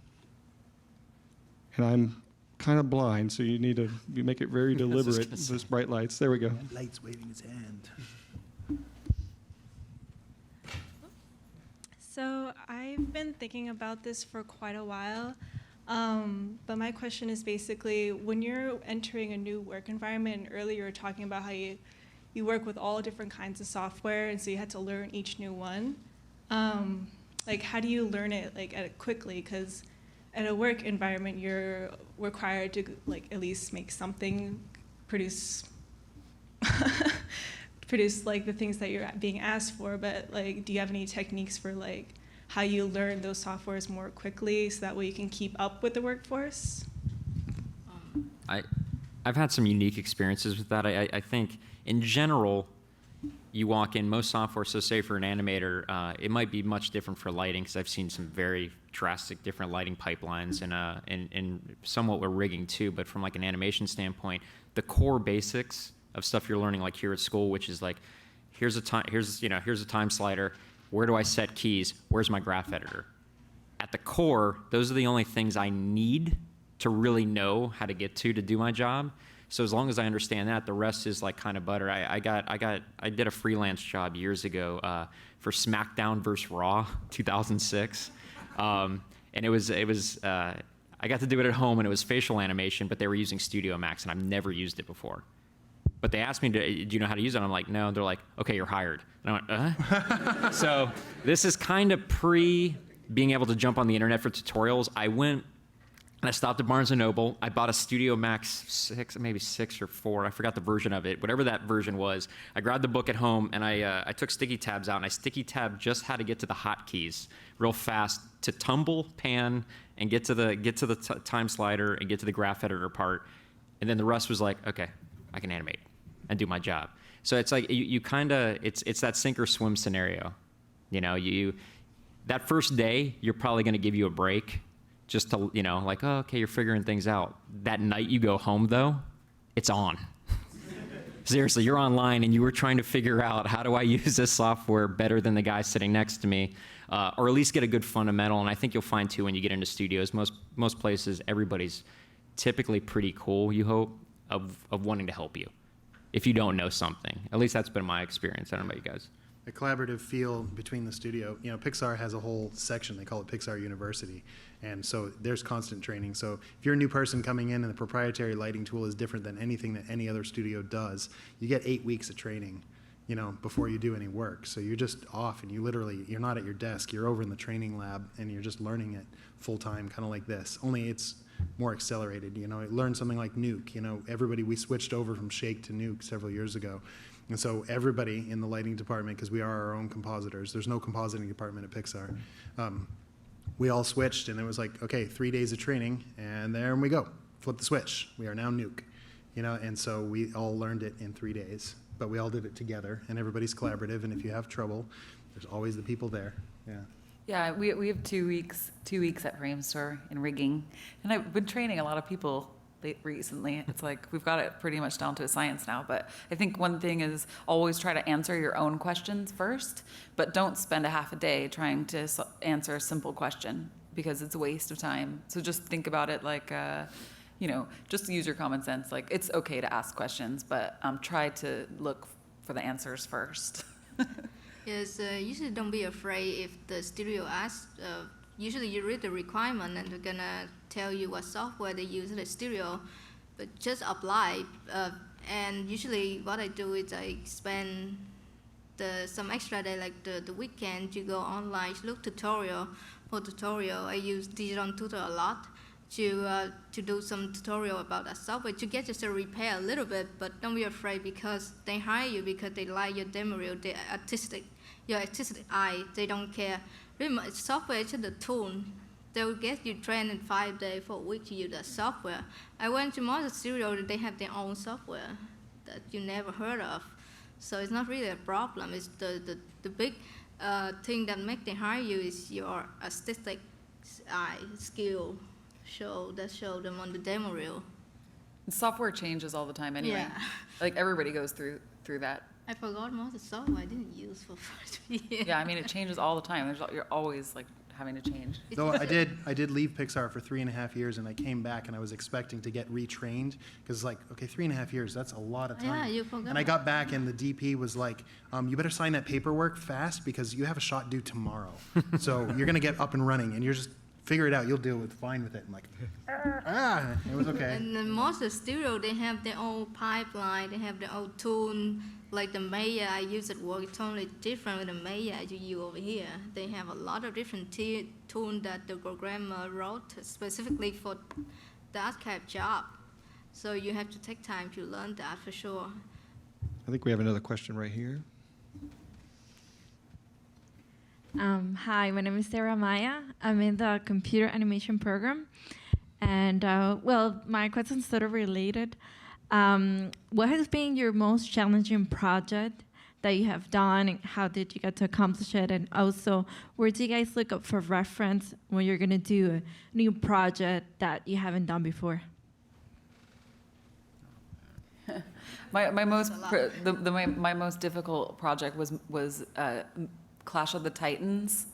And I'm kind of blind, so you need to make it very deliberate. Those bright lights. There we go. Light's waving his hand. So I've been thinking about this for quite a while, but my question is basically, when you're entering a new work environment, and earlier you were talking about how you work with all different kinds of software, and so you had to learn each new one. How do you learn it quickly? Because at a work environment, you're required to at least make something, produce the things that you're being asked for. But do you have any techniques for how you learn those softwares more quickly so that way you can keep up with the workforce? I've had some unique experiences with that. I think in general, you walk in, most software, so say for an animator, it might be much different for lighting, because I've seen some very drastic different lighting pipelines and somewhat with rigging too, but from an animation standpoint, the core basics of stuff you're learning here at school, which is here's a time slider, where do I set keys, where's my graph editor? At the core, those are the only things I need to really know how to get to do my job. So as long as I understand that, the rest is kind of butter. I did a freelance job years ago for SmackDown vs. Raw 2006, and it was I got to do it at home, and it was facial animation, but they were using Studio Max, and I've never used it before. But they asked me, do you know how to use it? I'm like, no. They're like, okay, you're hired. And I went, So this is kind of pre being able to jump on the internet for tutorials. I went And I stopped at Barnes & Noble. I bought a Studio Max 6, maybe 6 or 4. I forgot the version of it. Whatever that version was. I grabbed the book at home, and I took sticky tabs out, and I sticky tabbed just how to get to the hotkeys real fast to tumble, pan, and get to the time slider and get to the graph editor part. And then the rest was like, okay, I can animate and do my job. So it's like you kind of, it's that sink or swim scenario. You know, that first day, you're probably going to give you a break. Just to, you know, like, oh, okay, you're figuring things out. That night you go home, though, it's on. Seriously, you're online and you were trying to figure out, how do I use this software better than the guy sitting next to me? Or at least get a good fundamental. And I think you'll find, too, when you get into studios, most places, everybody's typically pretty cool, you hope, of wanting to help you if you don't know something. At least that's been my experience. I don't know about you guys. A collaborative feel between the studio. You know, Pixar has a whole section, they call it Pixar University, and so there's constant training. So if you're a new person coming in and the proprietary lighting tool is different than anything that any other studio does, you get 8 weeks of training, you know, before you do any work. So you're just off, and you're not at your desk, you're over in the training lab, and you're just learning it full time, kind of like this, only it's more accelerated. You know, learn something like Nuke. You know, we switched over from Shake to Nuke several years ago. And so everybody in the lighting department, because we are our own compositors, there's no compositing department at Pixar, we all switched, and it was like, okay, 3 days of training, and there we go. Flip the switch. We are now Nuke. You know, and so we all learned it in 3 days, but we all did it together, and everybody's collaborative, and if you have trouble, there's always the people there. Yeah. Yeah, we have 2 weeks at Framestore in rigging, and I've been training a lot of people recently. It's like we've got it pretty much down to a science now, but I think one thing is always try to answer your own questions first, but don't spend a half a day trying to answer a simple question, because it's a waste of time. So just think about it like, you know, just use your common sense. Like, it's okay to ask questions, but try to look for the answers first. Yes, usually don't be afraid if the studio asks. Usually you read the requirement and they're gonna tell you what software they use in the studio, but just apply. And usually what I do is I spend some extra day, like the weekend, to go online, look tutorial. For tutorial, I use Digital Tutor a lot to do some tutorial about that software, to get just to repair a little bit, but don't be afraid, because they hire you because they like your Demoreel, your artistic eye. They don't care. Really much software is just a tool. They'll get you trained in 5 days, 4 weeks to use that software. I went to most studios, they have their own software that you never heard of. So it's not really a problem. It's the big thing that makes them hire you is your artistic eye skill. Show them on the demo reel. Software changes all the time anyway. Yeah. Like, everybody goes through that. I forgot most of the software I didn't use for 5 years. Yeah, I mean, it changes all the time. You're always like having to change. Though I did leave Pixar for 3.5 years, and I came back, and I was expecting to get retrained, because like, okay, 3.5 years, that's a lot of time. Yeah, you forgot. And I got back, and the DP was like, you better sign that paperwork fast, because you have a shot due tomorrow. So you're gonna get up and running, and you're just figure it out. You'll deal fine with it. I'm like, it was okay. And then most of the studio, they have their own pipeline. They have their own tool. Like the Maya I use at work, it's totally different with the Maya I use over here. They have a lot of different tools that the programmer wrote specifically for the archive job. So you have to take time to learn that for sure. I think we have another question right here. Hi, my name is Sarah Maya. I'm in the computer animation program. And, well, my question's sort of related. What has been your most challenging project that you have done, and how did you get to accomplish it? And also, where do you guys look up for reference when you're going to do a new project that you haven't done before? My most difficult project was Clash of the Titans.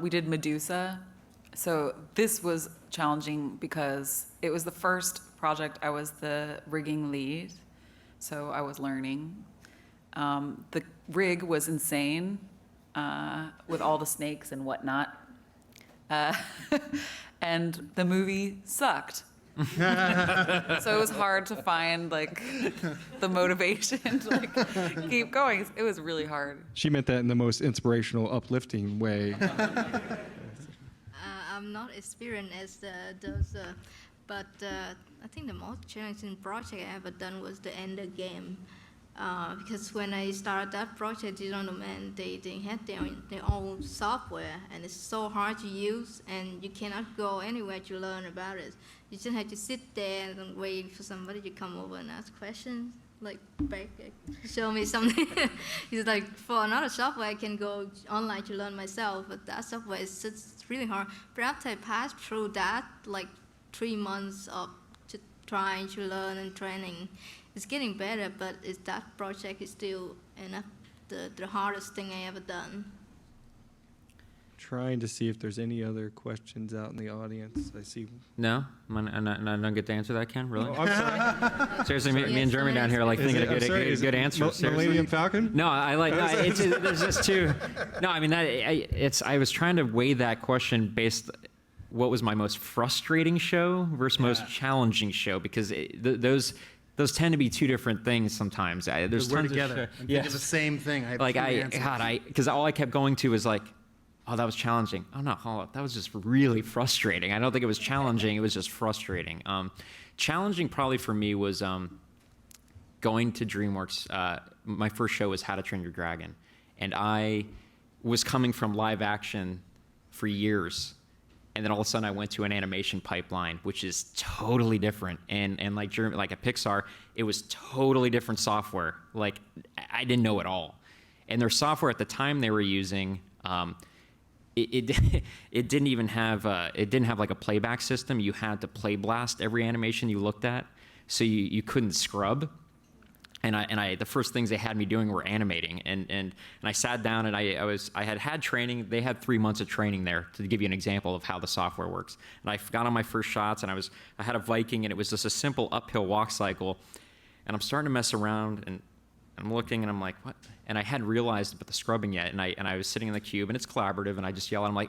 We did Medusa. So this was challenging because it was the first project I was the rigging lead, so I was learning. The rig was insane with all the snakes and whatnot. And the movie sucked. So it was hard to find like the motivation to like keep going. It was really hard. She meant that in the most inspirational, uplifting way. I'm not experienced as those, but I think the most challenging project I ever done was the Ender game. Because when I started that project, they had their own software, and it's so hard to use, and you cannot go anywhere to learn about it. You just have to sit there and wait for somebody to come over and ask questions, like, show me something. It's like, for another software, I can go online to learn myself, but that software is just really hard. But after I passed through that, like 3 months of trying to learn and training, it's getting better, but that project is still the hardest thing I ever done. Trying to see if there's any other questions out in the audience. I see. No? I don't get to answer that, Ken? Really? Oh, I'm sorry. Seriously, me and Jeremy down here are like Is thinking it- I'm sorry, a is good it answer. Seriously? Millennium Falcon? No, there's just two. No, I mean, I was trying to weigh that question based what was my most frustrating show versus most challenging show, because those tend to be two different things sometimes. There's We're tons together. of I'm thinking the same thing. I have like two answers. because all I kept going to was like, oh, that was challenging. Oh no, hold up, that was just really frustrating. I don't think it was challenging. It was just frustrating. Challenging probably for me was going to DreamWorks. My first show was How to Train Your Dragon, and I was coming from live action for years. And then all of a sudden I went to an animation pipeline, which is totally different. And like at Pixar, it was totally different software. Like, I didn't know it all. And their software at the time they were using, it didn't even have like a playback system. You had to play blast every animation you looked at, so you couldn't scrub. And the first things they had me doing were animating, and I sat down and I had training. They had 3 months of training there, to give you an example of how the software works. And I got on my first shots, and I had a Viking, and it was just a simple uphill walk cycle. And I'm starting to mess around, and I'm looking, and I'm like, what? And I hadn't realized about the scrubbing yet. And I was sitting in the cube, and it's collaborative, and I just yell, and I'm like,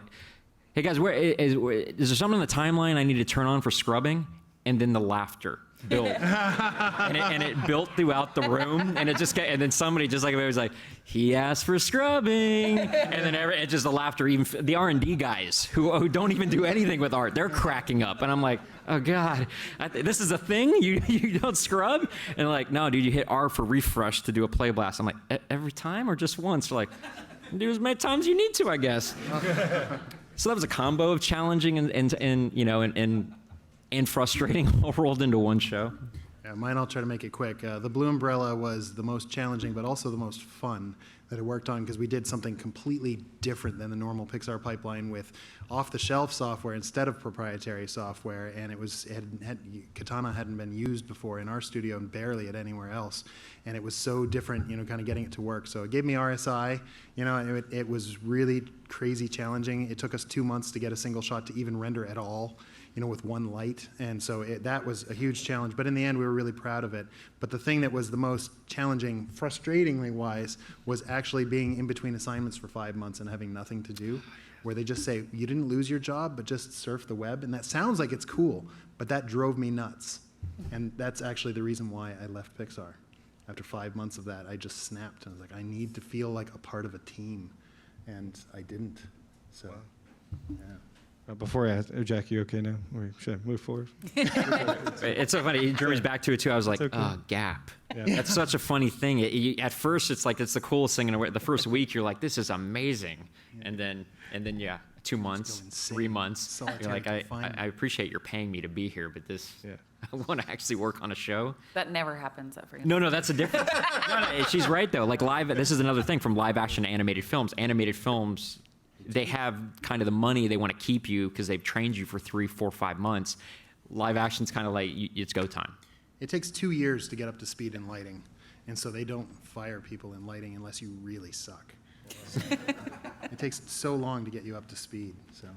hey guys, is there something in the timeline I need to turn on for scrubbing? And then the laughter built, and it built throughout the room, and and then somebody just like it was like, he asked for scrubbing, and then it just the laughter. Even the R&D guys who don't even do anything with art, they're cracking up, and I'm like, oh god, this is a thing. You don't scrub, and like, no, dude, you hit R for refresh to do a play blast. I'm like, every time or just once? They're like, do as many times you need to, I guess. So that was a combo of challenging and frustrating all rolled into one show. Yeah, mine, I'll try to make it quick. The Blue Umbrella was the most challenging, but also the most fun that I worked on, because we did something completely different than the normal Pixar pipeline with off-the-shelf software instead of proprietary software, and Katana hadn't been used before in our studio and barely at anywhere else, and it was so different, kind of getting it to work. So it gave me RSI, and it was really crazy challenging. It took us 2 months to get a single shot to even render at all, with one light. And so that was a huge challenge. But in the end, we were really proud of it. But the thing that was the most challenging, frustratingly wise, was actually being in between assignments for 5 months and having nothing to do, where they just say, you didn't lose your job, but just surf the web. And that sounds like it's cool, but that drove me nuts. And that's actually the reason why I left Pixar. After 5 months of that, I just snapped. And I was like, I need to feel like a part of a team. And I didn't. So, yeah. Before I ask, Jack, you okay now? Or should I move forward? It's so funny. Jeremy's back to it too. I was like, okay. Oh, Gap. Yeah. That's such a funny thing. At first, it's like it's the coolest thing in a way. The first week, you're like, this is amazing, and then 2 months, 3 months, you're like, I appreciate you're paying me to be here, but I want to actually work on a show. That never happens at Framestore. No, that's a difference. No, she's right though. Like this is another thing from live action to animated films. Animated films, they have kind of the money, they want to keep you because they've trained you for 3, 4, 5 months. Live action's kind of like, it's go time. It takes 2 years to get up to speed in lighting, and so they don't fire people in lighting unless you really suck. So it takes so long to get you up to speed. So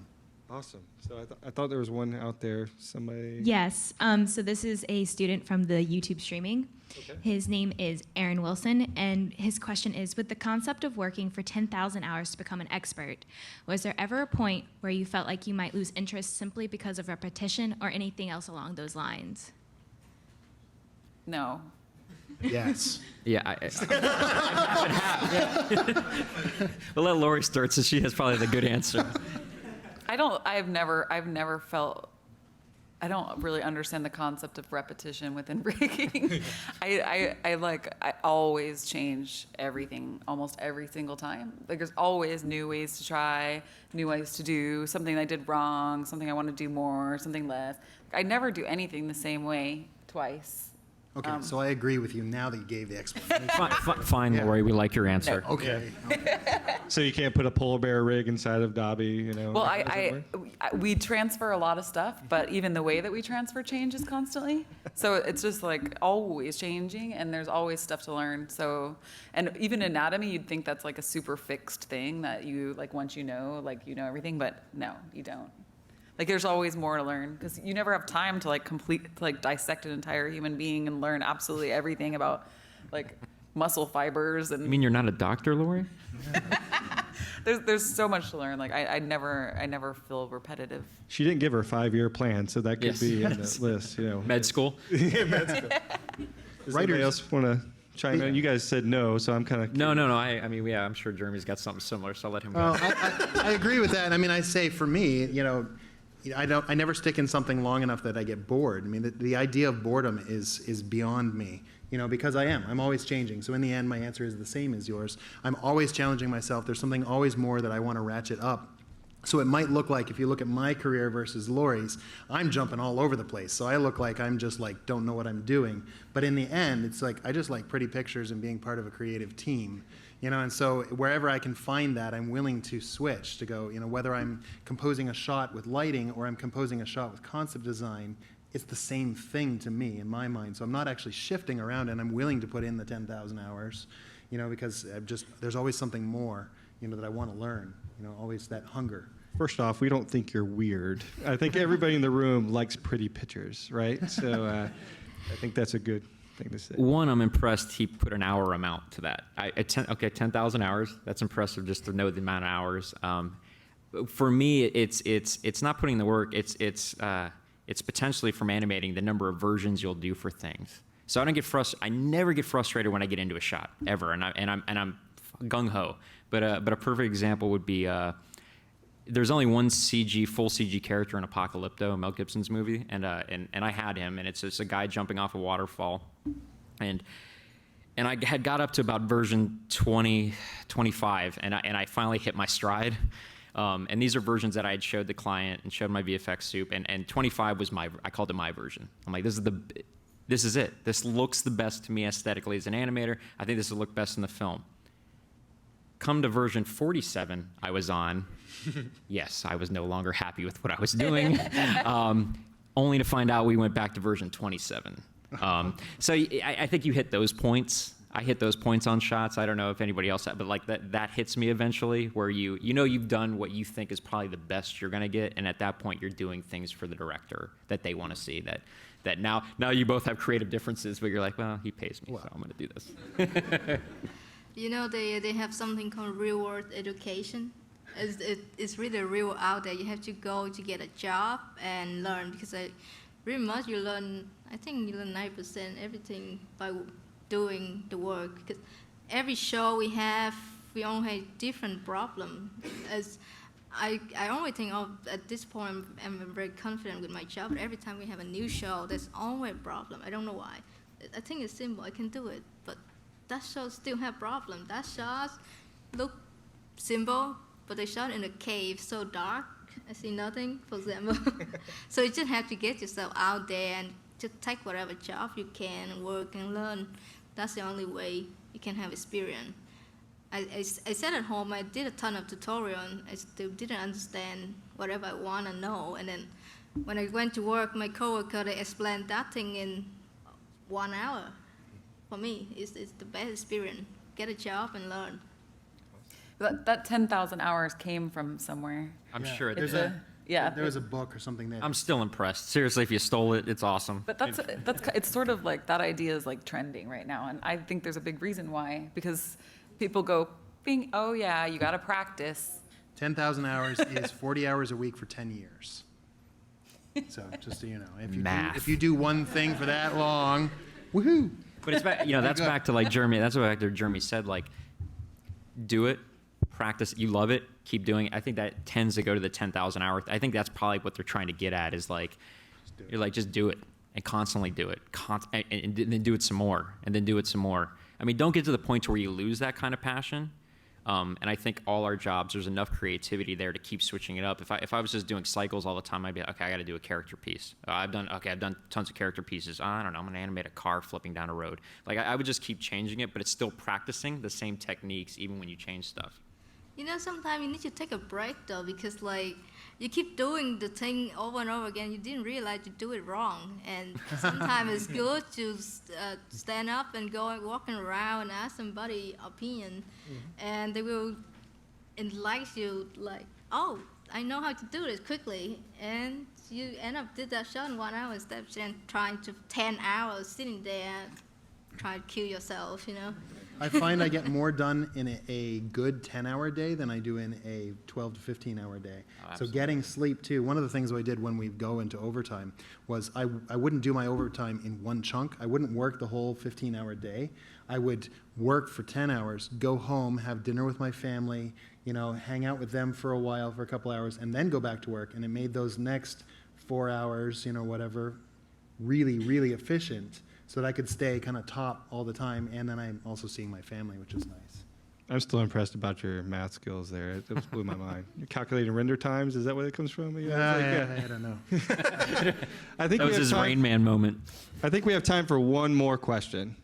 awesome. So I thought there was one out there. Somebody. Yes. So this is a student from the YouTube streaming. Okay. His name is Aaron Wilson, and his question is, with the concept of working for 10,000 hours to become an expert, was there ever a point where you felt like you might lose interest simply because of repetition or anything else along those lines? No. Yes. Yeah. We'll let Laurie start, so she has probably the good answer. I've never felt. I don't really understand the concept of repetition within rigging. I always change everything almost every single time. Like there's always new ways to try, new ways to do, something I did wrong, something I want to do more, something less. I never do anything the same way twice. Okay, so I agree with you now that you gave the explanation. Fine, Yeah. Laurie, we like your answer. Okay. So you can't put a polar bear rig inside of Dobby, you know? Well, how does that work? we transfer a lot of stuff, but even the way that we transfer changes constantly. So it's just like always changing, and there's always stuff to learn. So, and even anatomy, you'd think that's like a super fixed thing that you like once you know everything, but no, you don't. Like there's always more to learn because you never have time to like dissect an entire human being and learn absolutely everything about like muscle fibers and. You mean you're not a doctor, Laurie? There's so much to learn. Like I never feel repetitive. She didn't give her 5-year plan, so that could Yes. be in the list, you know. Med school? Does anybody else want to chime in? You guys said no, so I'm kind of. No. I mean, yeah, I'm sure Jeremy's got something similar, so I'll let him go. Well, I agree with that. I mean, I say for me, you know, I never stick in something long enough that I get bored. I mean, the idea of boredom is beyond me, you know, because I'm always changing. So in the end, my answer is the same as yours. I'm always challenging myself. There's something always more that I want to ratchet up. So it might look like, if you look at my career versus Laurie's, I'm jumping all over the place. So I look like I'm just like, don't know what I'm doing. But in the end, it's like, I just like pretty pictures and being part of a creative team. You know, and so wherever I can find that, I'm willing to switch to go, you know, whether I'm composing a shot with lighting or I'm composing a shot with concept design, it's the same thing to me in my mind. So I'm not actually shifting around, and I'm willing to put in the 10,000 hours, you know, because there's always something more, you know, that I want to learn, you know, always that hunger. First off, we don't think you're weird. I think everybody in the room likes pretty pictures, right? So I think that's a good thing to say. One, I'm impressed he put an hour amount to that. 10,000 hours. That's impressive just to know the amount of hours. For me, it's not putting the work. It's potentially from animating the number of versions you'll do for things. So I never get frustrated when I get into a shot ever, and I'm gung ho. But a perfect example would be. There's only one full CG character in Apocalypto, Mel Gibson's movie, and I had him, and it's just a guy jumping off a waterfall, and I had got up to about version 20, 25, and I finally hit my stride, and these are versions that I had showed the client and showed my VFX soup, and 25 was I called it my version. I'm like, this is it. This looks the best to me aesthetically as an animator. I think this will look best in the film. Come to version 47 I was on. Yes, I was no longer happy with what I was doing, only to find out we went back to version 27. So I think you hit those points. I hit those points on shots. I don't know if anybody else, but like that hits me eventually, where you know you've done what you think is probably the best you're gonna get, and at that point you're doing things for the director that they want to see. That now you both have creative differences, but you're like, well, he pays me, so I'm gonna do this. You know, they have something called real-world education. It's really real out there. You have to go to get a job and learn, because pretty much you learn 90% everything by doing the work. Because every show we have, we all have different problem. As I only think at this point, I'm very confident with my job. But every time we have a new show, there's always a problem. I don't know why. I think it's simple. I can do it, but that show still have problem. That shots look simple, but they shot in a cave, so dark, I see nothing, for example. So you just have to get yourself out there and just take whatever job you can, work and learn. That's the only way you can have experience. I sat at home, I did a ton of tutorial, and I still didn't understand whatever I want to know. And then when I went to work, my coworker, they explained that thing in 1 hour. For me, it's the best experience. Get a job and learn. That 10,000 hours came from somewhere. I'm sure It's There was a book or something there. I'm still impressed. Seriously, if you stole it, it's awesome. But it's sort of like that idea is like trending right now, and I think there's a big reason why, because people go, "Bing, oh yeah, you got to practice." 10,000 hours is 40 hours a week for 10 years. So just so you know, if you do one thing for that long, woohoo! But it's back, that's back to like Jeremy. That's what Jeremy said. Like, do it, practice. You love it, keep doing it. I think that tends to go to the 10,000 hour. I think that's probably what they're trying to get at is like, you're like, just do it and constantly do it. And then do it some more and then do it some more. I mean, don't get to the point where you lose that kind of passion. And I think all our jobs, there's enough creativity there to keep switching it up. If I was just doing cycles all the time, I'd be like, okay, I got to do a character piece. I've done tons of character pieces. I don't know, I'm going to animate a car flipping down a road. Like I would just keep changing it, but it's still practicing the same techniques even when you change stuff. You know, sometimes you need to take a break though, because like you keep doing the thing over and over again. You didn't realize you do it wrong, and sometimes it's good to stand up and go walking around and ask somebody opinion, and they will enlighten you like, oh, I know how to do this quickly, and you end up did that shot in 1 hour instead of trying to 10 hours sitting there trying to kill yourself, you know. I find I get more done in a good 10-hour day than I do in a 12 to 15-hour day. So getting sleep too. One of the things I did when we go into overtime was I wouldn't do my overtime in one chunk. I wouldn't work the whole 15-hour day. I would work for 10 hours, go home, have dinner with my family, you know, hang out with them for a while, for a couple hours, and then go back to work. And it made those next 4 hours, you know, whatever, really, really efficient, so that I could stay kind of top all the time, and then I'm also seeing my family, which is nice. I'm still impressed about your math skills there. It just blew my mind. You're calculating render times. Is that where it comes from? I don't know. I think That was his Rain Man moment. I think we have time for one more question.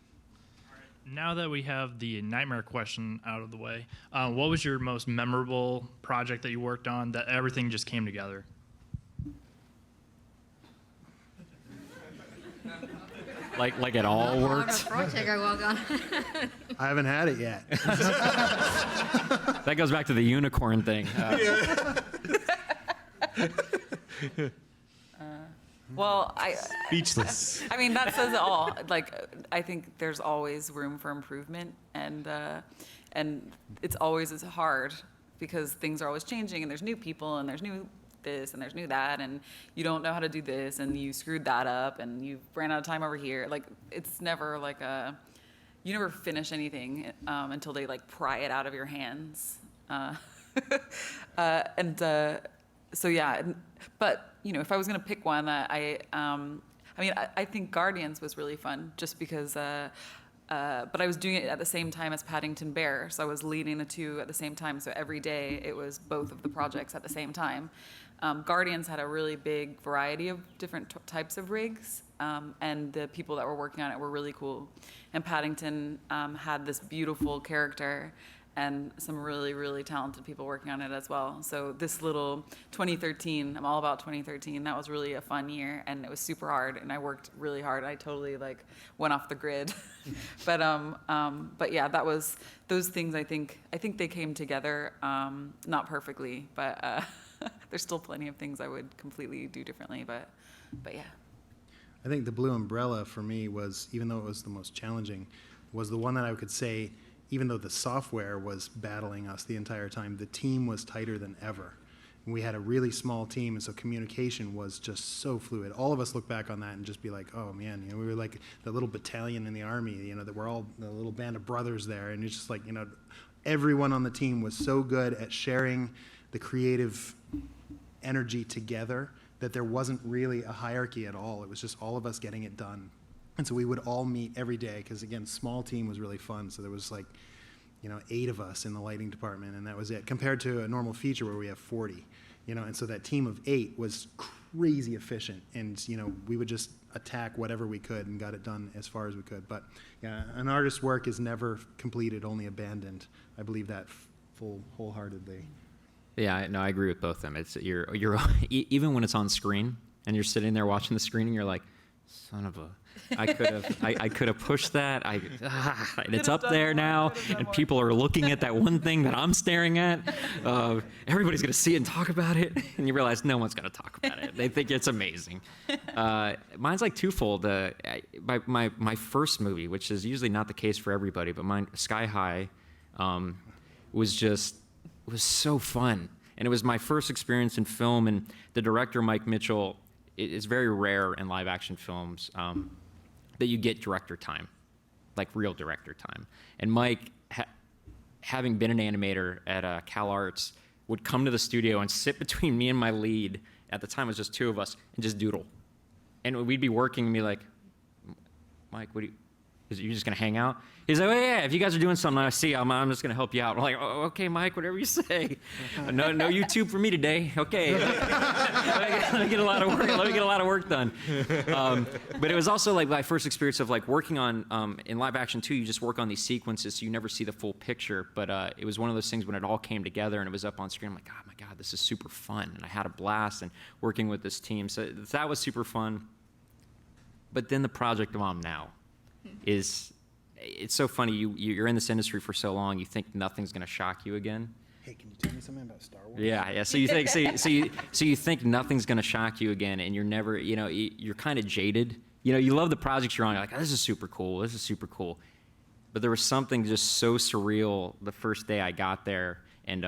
Now that we have the nightmare question out of the way, what was your most memorable project that you worked on that everything just came together? Like it all worked. Project I work on. I haven't had it yet. That goes back to the unicorn thing. Well, Speechless. I mean, that says it all. Like, I think there's always room for improvement, and it's always as hard because things are always changing, and there's new people, and there's new this, and there's new that, and you don't know how to do this, and you screwed that up, and you ran out of time over here. Like, it's never like you never finish anything until they like pry it out of your hands. So yeah, but you know, if I was gonna pick one, I think Guardians was really fun, just because. But I was doing it at the same time as Paddington Bear, so I was leading the two at the same time. So every day it was both of the projects at the same time. Guardians had a really big variety of different types of rigs, and the people that were working on it were really cool. And Paddington had this beautiful character and some really, really talented people working on it as well. So this little 2013, I'm all about 2013. That was really a fun year, and it was super hard, and I worked really hard. I totally like went off the grid, but yeah, that was those things. I think they came together, not perfectly, but there's still plenty of things I would completely do differently. But yeah. I think the Blue Umbrella for me was, even though it was the most challenging, was the one that I could say, even though the software was battling us the entire time, the team was tighter than ever. And we had a really small team, and so communication was just so fluid. All of us look back on that and just be like, oh man, you know, we were like the little battalion in the army, you know, that we're all a little band of brothers there. And it's just like, you know, everyone on the team was so good at sharing the creative energy together that there wasn't really a hierarchy at all. It was just all of us getting it done. And so we would all meet every day, because again, small team was really fun. So there was like, you know, 8 of us in the lighting department, and that was it, compared to a normal feature where we have 40, you know. And so that team of 8 was crazy efficient, and you know, we would just attack whatever we could and got it done as far as we could. But yeah, an artist's work is never completed, only abandoned. I believe that wholeheartedly. Yeah, no, I agree with both of them. It's you're even when it's on screen and you're sitting there watching the screen, and you're like, son of a. I could have pushed that. And it's up there now, and people are looking at that one thing that I'm staring at. Everybody's gonna see it and talk about it, and you realize no one's gonna talk about it. They think it's amazing. Mine's like twofold. My first movie, which is usually not the case for everybody, but mine, Sky High, was so fun, and it was my first experience in film. And the director, Mike Mitchell, it's very rare in live action films that you get director time, like real director time. And Mike, having been an animator at Cal Arts, would come to the studio and sit between me and my lead. At the time, it was just two of us, and just doodle. And we'd be working and be like, Mike, is you just gonna hang out? He's like, oh yeah, if you guys are doing something I see, I'm just gonna help you out. I'm like, oh, okay, Mike, whatever you say. No YouTube for me today. Okay, let me get a lot of work. Let me get a lot of work done. But it was also like my first experience of like working on in live action too. You just work on these sequences, so you never see the full picture. But it was one of those things when it all came together and it was up on screen. I'm like, oh my God, this is super fun, and I had a blast and working with this team. So that was super fun. But then the project I'm on now is, it's so funny. You're in this industry for so long, you think nothing's going to shock you again. Hey, can you tell me something about Star Wars? Yeah. So you think so you think nothing's going to shock you again, and you're never, you're kind of jaded. You love the projects you're on. You're like, oh, this is super cool. This is super cool. But there was something just so surreal the first day I got there, and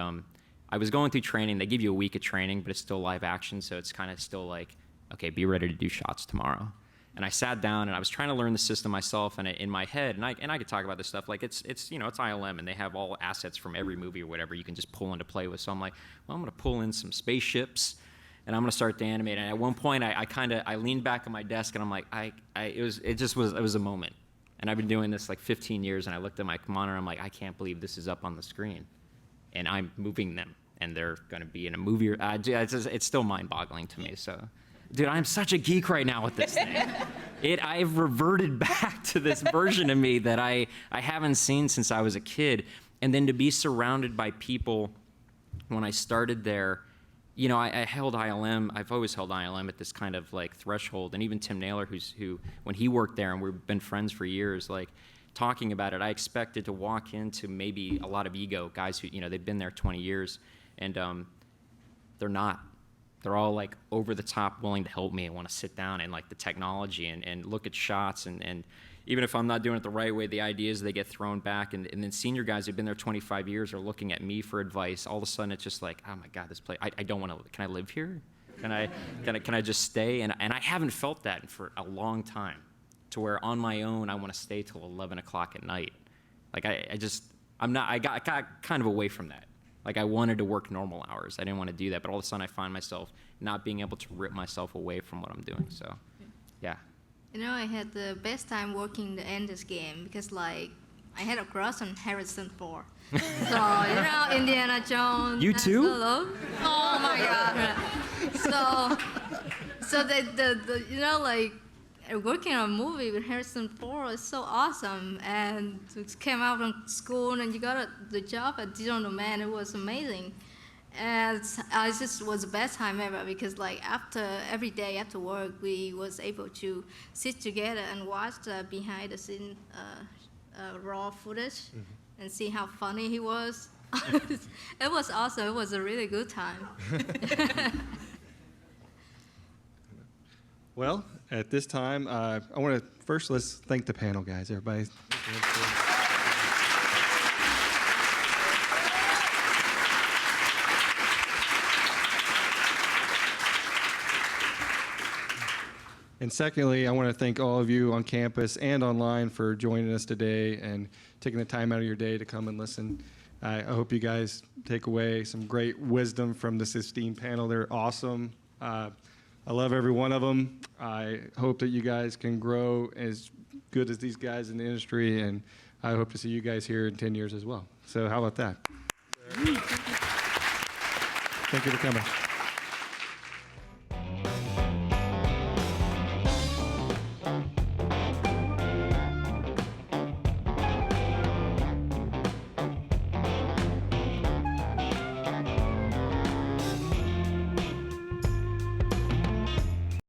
I was going through training. They give you a week of training, but it's still live action, so it's kind of still like, okay, be ready to do shots tomorrow. And I sat down and I was trying to learn the system myself, and in my head, and I could talk about this stuff, like it's ILM, and they have all assets from every movie or whatever you can just pull into play with. So I'm like, well, I'm gonna pull in some spaceships, and I'm gonna start to animate. And at one point, I leaned back on my desk, and I'm like, it was a moment. And I've been doing this like 15 years, and I looked at my monitor, and I'm like, I can't believe this is up on the screen, and I'm moving them, and they're gonna be in a movie. It's still mind-boggling to me. So. Dude, I'm such a geek right now with this thing. I've reverted back to this version of me that I haven't seen since I was a kid. And then to be surrounded by people when I started there, I held ILM. I've always held ILM at this kind of like threshold. And even Tim Naylor, who when he worked there, and we've been friends for years, like talking about it, I expected to walk into maybe a lot of ego guys who, they've been there 20 years, and they're not. They're all like over the top, willing to help me and want to sit down and like the technology and look at shots. And even if I'm not doing it the right way, the ideas, they get thrown back. And then senior guys who've been there 25 years are looking at me for advice. All of a sudden, it's just like, oh my God, this place, I don't want to, can I live here? Can I just stay? And I haven't felt that for a long time, to where on my own, I want to stay till 11 o'clock at night. Like I got kind of away from that. Like I wanted to work normal hours. I didn't want to do that, but all of a sudden I find myself not being able to rip myself away from what I'm doing. So, yeah. I had the best time working the Enders game because like I had a crush on Harrison Ford. So Indiana Jones. You too? Solo. Oh my God. So the like working on a movie with Harrison Ford is so awesome, and it came out from school and you got the job at Digital Man. It was amazing, and it just was the best time ever because like every day after work we was able to sit together and watch the behind the scene raw footage and see how funny he was. It was awesome. It was a really good time. Well, at this time, I want to first let's thank the panel, guys. Everybody. And secondly, I want to thank all of you on campus and online for joining us today and taking the time out of your day to come and listen. I hope you guys take away some great wisdom from this esteemed panel. They're awesome. I love every one of them. I hope that you guys can grow as good as these guys in the industry, and I hope to see you guys here in 10 years as well. So how about that? Thank you for coming.